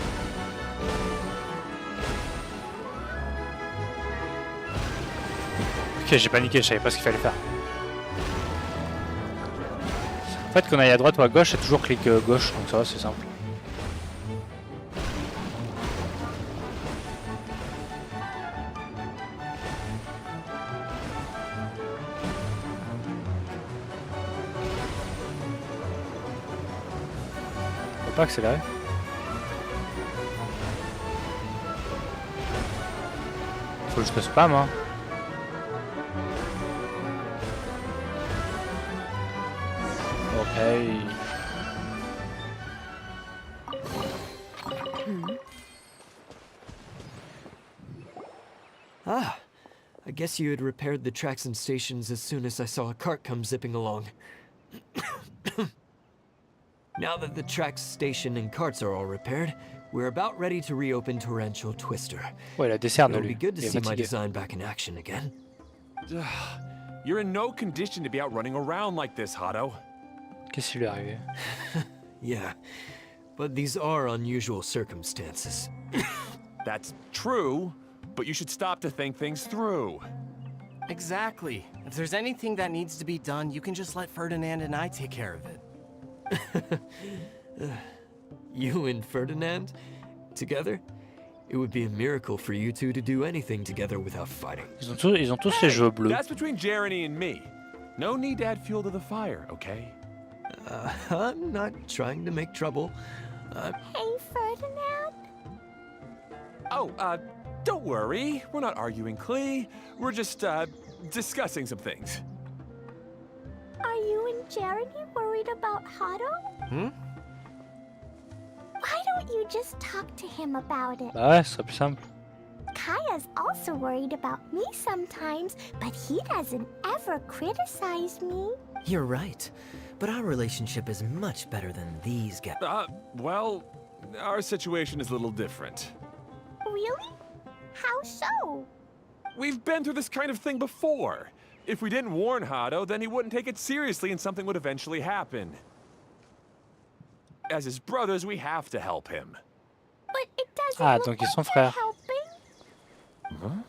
Ok, j'ai paniqué, je savais pas ce qu'il fallait faire. En fait, qu'on aille à droite ou à gauche, c'est toujours clic gauche, donc ça va, c'est simple. Faut pas accélérer. Faut juste le spam, hein. Hey. Ah, I guess you had repaired the tracks and stations as soon as I saw a cart come zipping along. Now that the tracks, station, and carts are all repaired, we're about ready to reopen Torrential Twister. Ouais, il a des cernes, It'll lui. be good to Il est see my fatigué. design back in action again. You're in no condition to be out running around like this, Hado. Qu'est-ce qui lui est arrivé? Yeah, but these are unusual circumstances. That's true, but you should stop to think things through. Exactly. If there's anything that needs to be done, you can just let Ferdinand and I take care of it. You and Ferdinand? Together? It would be a miracle for you two to do anything together without fighting. Ils ont tous les cheveux bleus. That's between Jeremy and me. No need to add fuel to the fire, okay? I'm not trying to make trouble. Hey, Ferdinand. Oh, don't worry. We're not arguing, Klee. We're just, discussing some things. Are you and Jeremy worried about Hado? Hmm? Why don't you just talk to him about it? Bah ouais, ce serait plus simple. Kaya's also worried about me sometimes, but he doesn't ever criticize me. You're right, but our relationship is much better than these guys. Well, our situation is a little different. Really? How so? We've been through this kind of thing before. If we didn't warn Hado, then he wouldn't take it seriously and something would eventually happen. As his brothers, we have to help him. But it doesn't Ah, look donc ils like sont they're frères. helping. Huh?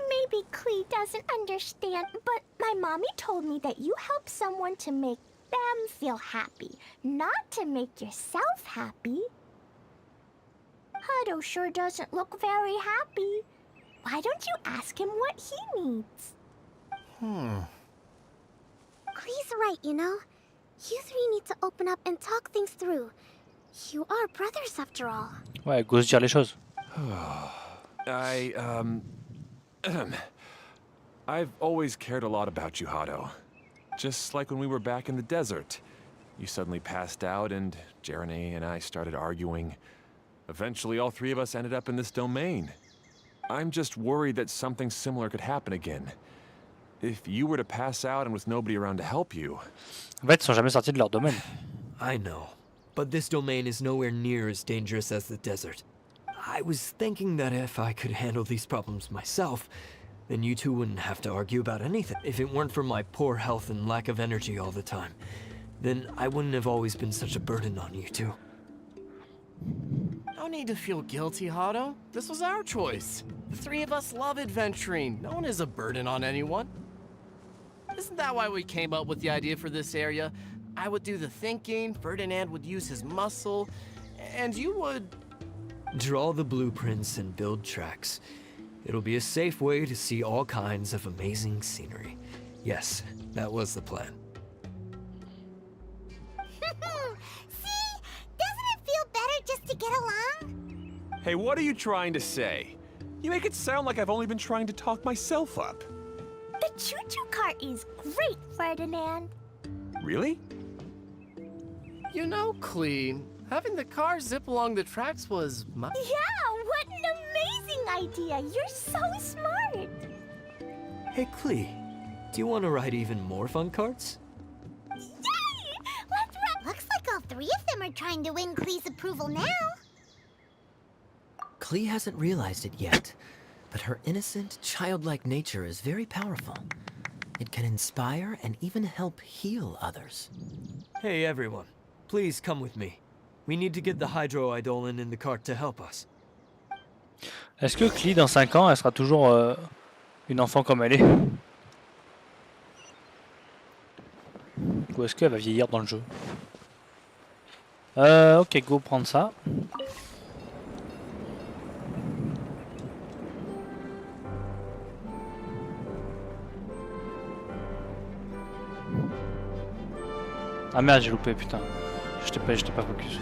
Maybe Klee doesn't understand, but my mommy told me that you help someone to make them feel happy, not to make yourself happy. Hado sure doesn't look very happy. Why don't you ask him what he needs? Klee's right, you know. You three need to open up and talk things through. You are brothers after all. Ouais, go se dire les choses. I've always cared a lot about you, Hado. Just like when we were back in the desert. You suddenly passed out and Jeremy and I started arguing. Eventually, all three of us ended up in this domain. I'm just worried that something similar could happen again. If you were to pass out and with nobody around to help you... En fait, ils sont jamais sortis de leur domaine. I know, but this domain is nowhere near as dangerous as the desert. I was thinking that if I could handle these problems myself, then you two wouldn't have to argue about anything. If it weren't for my poor health and lack of energy all the time, then I wouldn't have always been such a burden on you two. No need to feel guilty, Hado. This was our choice. The three of us love adventuring. No one is a burden on anyone. Isn't that why we came up with the idea for this area? I would do the thinking, Ferdinand would use his muscle, and you would... Draw the blueprints and build tracks. It'll be a safe way to see all kinds of amazing scenery. Yes, that was the plan. See? Doesn't it feel better just to get along? Hey, what are you trying to say? You make it sound like I've only been trying to talk myself up. The choo-choo cart is great, Ferdinand. Really? You know, Klee, having the car zip along the tracks was Yeah, what an amazing idea. You're so smart. Hey, Klee, do you want to ride even more fun carts? Yay! Let's run. Looks like all three of them are trying to win Klee's approval now. Klee hasn't realized it yet, but her innocent, childlike nature is very powerful. It can inspire and even help heal others. Hey, everyone. Please come with me. We need to get the Hydro Eidolon in the cart to help us. Est-ce que Klee, dans 5 ans, elle sera toujours une enfant comme elle est? Ou est-ce qu'elle va vieillir dans le jeu? Ok, go prendre ça. Ah merde, j'ai loupé, putain. J'étais pas focus.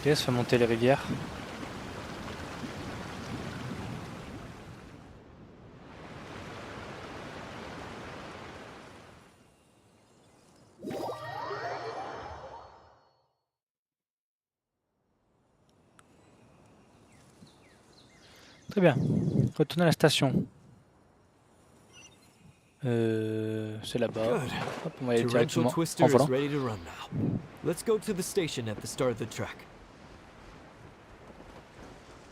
Ok, ça fait monter les rivières. Très bien. Retournez à la station. C'est là-bas. Good. Hop, on va aller Torrential directement Twister en is volant. ready to run now. Let's go to the station at the start of the track.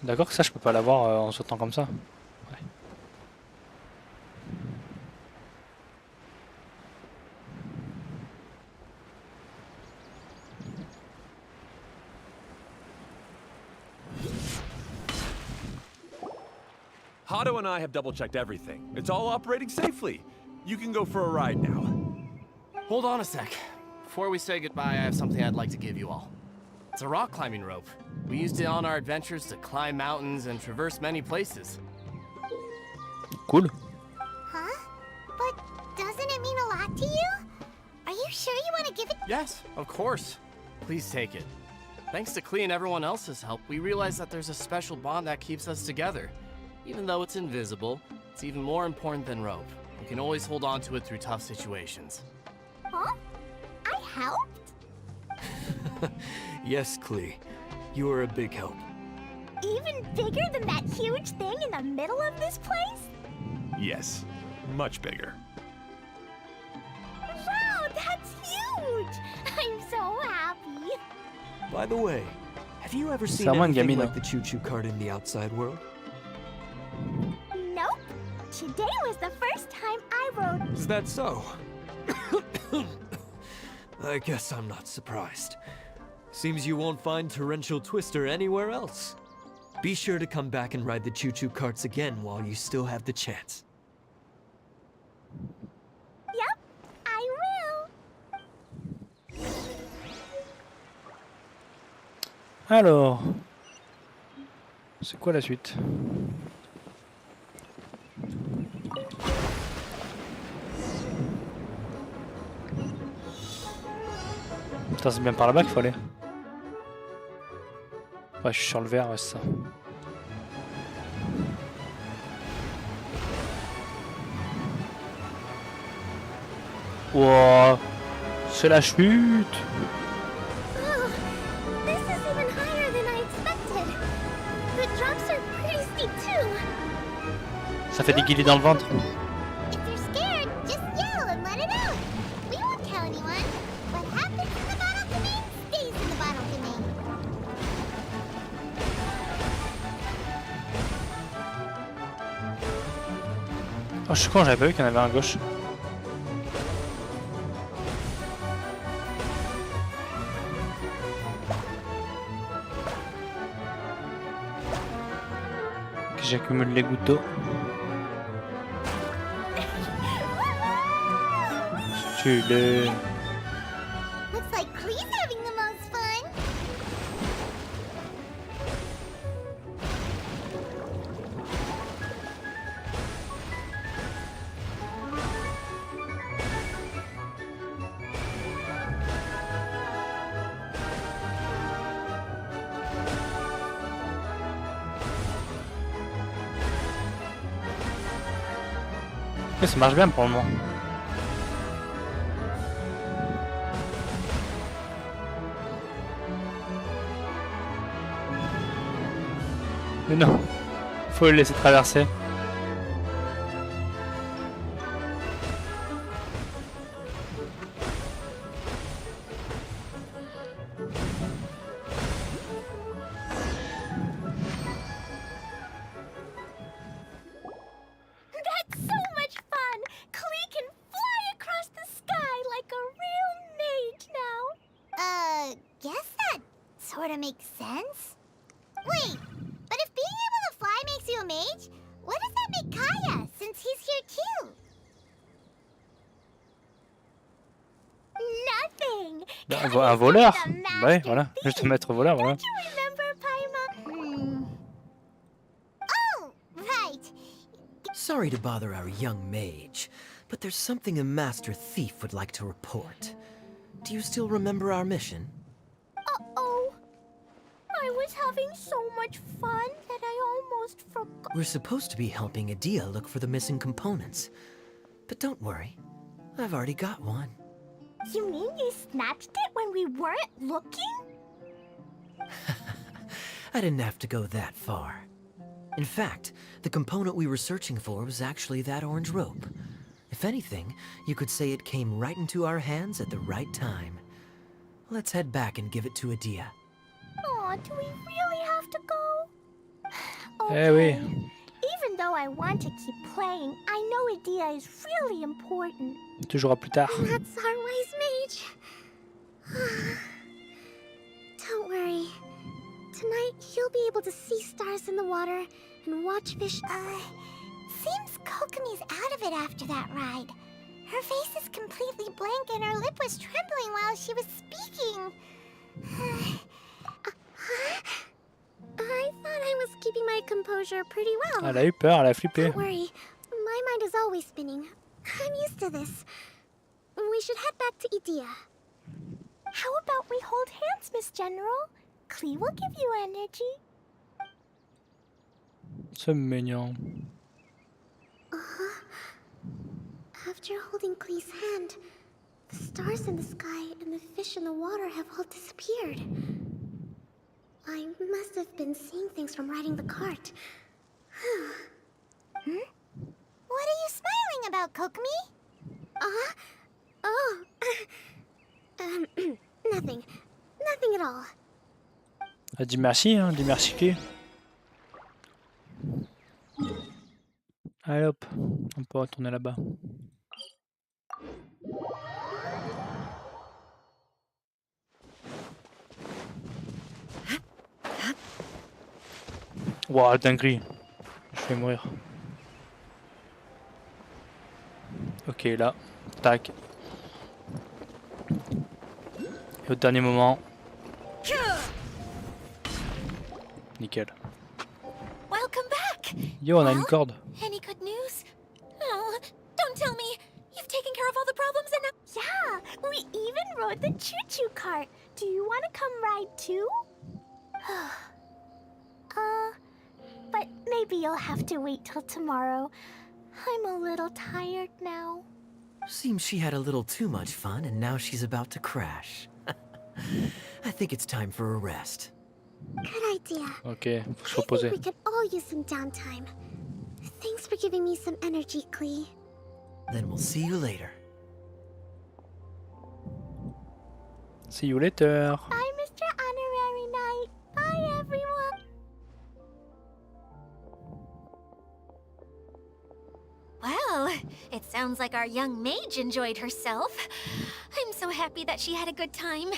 D'accord que ça, je peux pas l'avoir en sautant comme ça. Ouais. Hato and I have double-checked everything. It's all operating safely. You can go for a ride now. Hold on a sec. Before we say goodbye, I have something I'd like to give you all. It's a rock climbing rope. We used it on our adventures to climb mountains and traverse many places. Cool. Huh? But doesn't it mean a lot to you? Are you sure you want to give it? Yes, of course. Please take it. Thanks to Klee and everyone else's help, we realized that there's a special bond that keeps us together. Even though it's invisible, it's even more important than rope. We can always hold on to it through tough situations. Huh? I helped? Yes, Klee. You are a big help. Even bigger than that huge thing in the middle of this place? Yes, much bigger. Wow, that's huge! I'm so happy. By the way, have you ever seen Someone anything get me like now. the choo-choo cart in the outside world? Nope. Today was the first time I rode. Is that so? I guess I'm not surprised. Seems you won't find Torrential Twister anywhere else. Be sure to come back and ride the choo-choo carts again while you still have the chance. Yep, I will. Alors, c'est quoi la suite? Putain, c'est bien par là-bas qu'il faut aller. Ouais, je suis sur le vert, ouais, c'est ça. Wow, c'est la chute. Oh, this is even higher than I expected. The drops are pretty steep too. Ça fait des guillis dans le ventre. If you're scared, just yell and let it out. We won't tell anyone. What happens in the bottle domain stays in the bottle domain. Oh, je suis con, j'avais pas vu qu'il y en avait un à gauche. Que j'accumule les gouttes d'eau. Stylé. Looks like Klee's having the most fun. Ouais, ça marche bien pour le moment. Mais non, faut le laisser traverser. That's so much fun! Klee can fly across the sky like a real mage now. Guess that sort of makes sense. Wait, but if being able to fly makes you a mage, what does that make Kaya, since he's here too? Nothing. Un voleur. Ouais, voilà, juste mettre voleur, voilà. Don't you remember, Paima? Oh, right. Sorry to bother our young mage, but there's something a master thief would like to report. Do you still remember our mission? Uh-oh. having so much fun that I almost forgot. We're supposed to be helping Adia look for the missing components. But don't worry, I've already got one. You mean you snatched it when we weren't looking? I didn't have to go that far. In fact, the component we were searching for was actually that orange rope. If anything, you could say it came right into our hands at the right time. Let's head back and give it to Adia. Aw, do we really have to go? Eh oui. Even though I want to keep playing, I know Adia is really important. Toujours à plus tard. That's our wise mage. Don't worry. Tonight, he'll be able to see stars in the water and watch fish. Seems Kokomi's out of it after that ride. Her face is completely blank and her lip was trembling while she was speaking. I thought I was keeping my composure pretty well. Elle a eu peur, elle a flippé. Don't worry. My mind is always spinning. I'm used to this. We should head back to Idia. How about we hold hands, Miss General? Klee will give you energy. C'est mignon. After holding Klee's hand, the stars in the sky and the fish in the water have all disappeared. I must have been seeing things from riding the cart. What are you smiling about, Kokomi? Oh. Nothing. Nothing at all. Elle dit merci, hein, dit merci qui. Allez hop, on peut retourner là-bas. Wouah, dinguerie. Je vais mourir. Ok, là. Tac. Et au dernier moment. Nickel. Welcome back. Yo, on a une corde. Any good news? Oh, don't tell me. You've taken care of all the problems and now... Yeah, we even rode the choo-choo cart. Do you want to come ride too? But maybe you'll have to wait till tomorrow. I'm a little tired now. Seems she had a little too much fun and now she's about to crash. I think it's time for a rest. Good idea. Ok, faut se I think reposer. we could all use some downtime. Thanks for giving me some energy, Klee. Then we'll see you later. See you later. Bye, Mr. Honorary Knight. Bye, everyone. Well, it sounds like our young mage enjoyed herself. I'm so happy that she had a good time.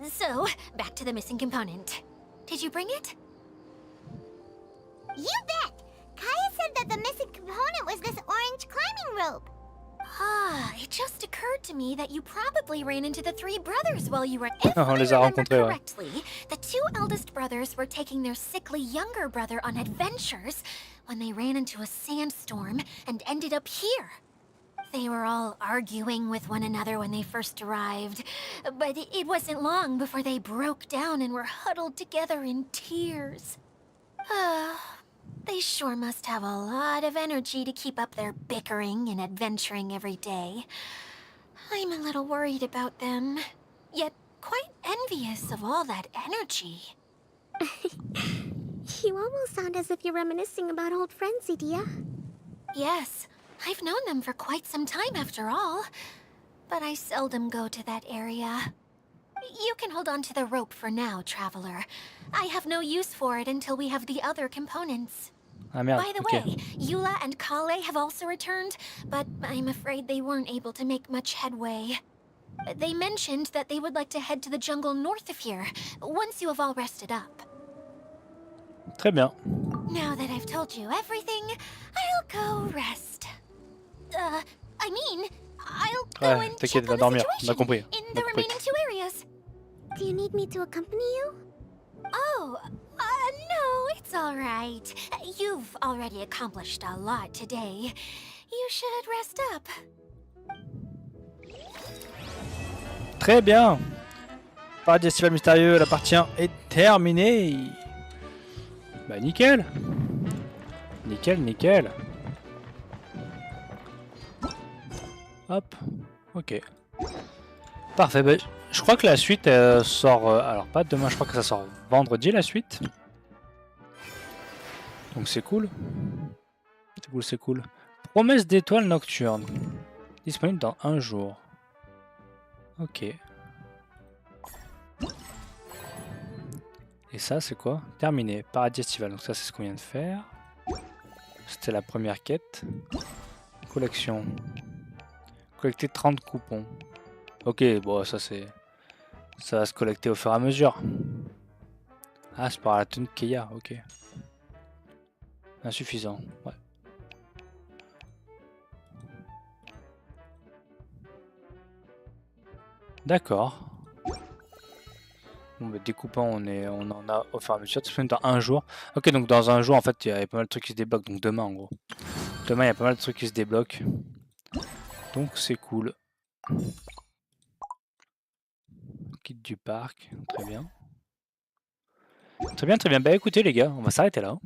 So, back to the missing component. Did you bring it? You bet! Kaya said that the missing component was this orange climbing rope. Ah, it just occurred to me that you probably ran into the three brothers while you were... If On I les a remember rencontrés, ouais. correctly, the two eldest brothers were taking their sickly younger brother on adventures when they ran into a sandstorm and ended up here. They were all arguing with one another when they first arrived, but it wasn't long before they broke down and were huddled together in tears. They sure must have a lot of energy to keep up their bickering and adventuring every day. I'm a little worried about them, yet quite envious of all that energy. You almost sound as if you're reminiscing about old friends, Idia. Yes, I've known them for quite some time after all, but I seldom go to that area. You can hold on to the rope for now, Traveler. I have no use for it until we have the other components. Ah merde, By the ok. way, Eula and Kale have also returned, but I'm afraid they weren't able to make much headway. They mentioned that they would like to head to the jungle north of here, once you have all rested up. Très bien. Now that I've told you everything, I'll go rest. I mean, I'll go Ouais, and t'inquiète, check va on the dormir. On a situation compris. in On the a compris. remaining two areas. Do you need me to accompany you? Oh, no, it's all right. You've already accomplished a lot today. You should rest up. Très bien. Paradis estival mystérieux, la partie 1 est terminée. Bah nickel. Nickel, nickel. Hop, ok. Parfait, bah, je crois que la suite sort... alors pas demain, je crois que ça sort vendredi la suite. Donc c'est cool. C'est cool, c'est cool. Promesse d'étoiles nocturnes. Disponible dans 1 jour. Ok. Et ça c'est quoi? Terminé. Paradis estival. Donc ça c'est ce qu'on vient de faire. C'était la première quête. Collection. Collecter 30 coupons. Ok, bon ça c'est... Ça va se collecter au fur et à mesure. Ah, c'est par la tenue Keia, ok. Insuffisant, ouais. D'accord. Bon, bah, découpant, on en a au fur et à mesure. C'est dans 1 jour. Ok, donc dans 1 jour, en fait, il y a pas mal de trucs qui se débloquent. Donc demain, en gros. Demain, il y a pas mal de trucs qui se débloquent. Donc c'est cool. Quitte du parc, très bien. Très bien, très bien. Bah écoutez les gars, on va s'arrêter là.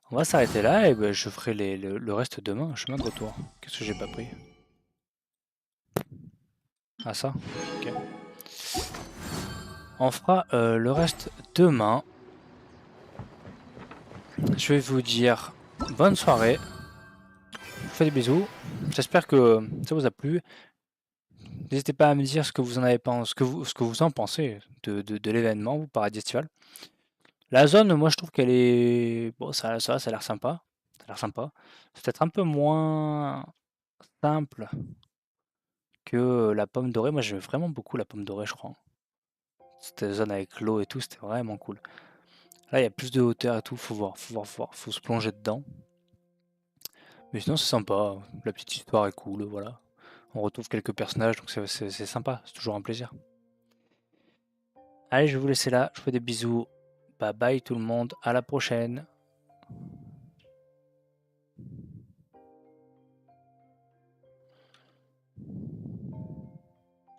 On va s'arrêter là et bah, je ferai le reste demain, chemin de retour. Qu'est-ce que j'ai pas pris? Ah ça? Ok. On fera le reste demain. Je vais vous dire bonne soirée. Je vous fais des bisous. J'espère que ça vous a plu. N'hésitez pas à me dire ce que vous en avez pensé, ce que vous en pensez de l'événement, vous, Paradis Estival. La zone, moi je trouve qu'elle est... Bon, ça a l'air sympa. Ça a l'air sympa. C'est peut-être un peu moins simple que la pomme dorée. Moi j'aime vraiment beaucoup la pomme dorée, je crois. Cette zone avec l'eau et tout, c'était vraiment cool. Là, il y a plus de hauteur et tout, faut voir, faut se plonger dedans. Mais sinon, c'est sympa, la petite histoire est cool, voilà. On retrouve quelques personnages, donc c'est sympa, c'est toujours un plaisir. Allez, je vais vous laisser là, je vous fais des bisous. Bye bye tout le monde, à la prochaine.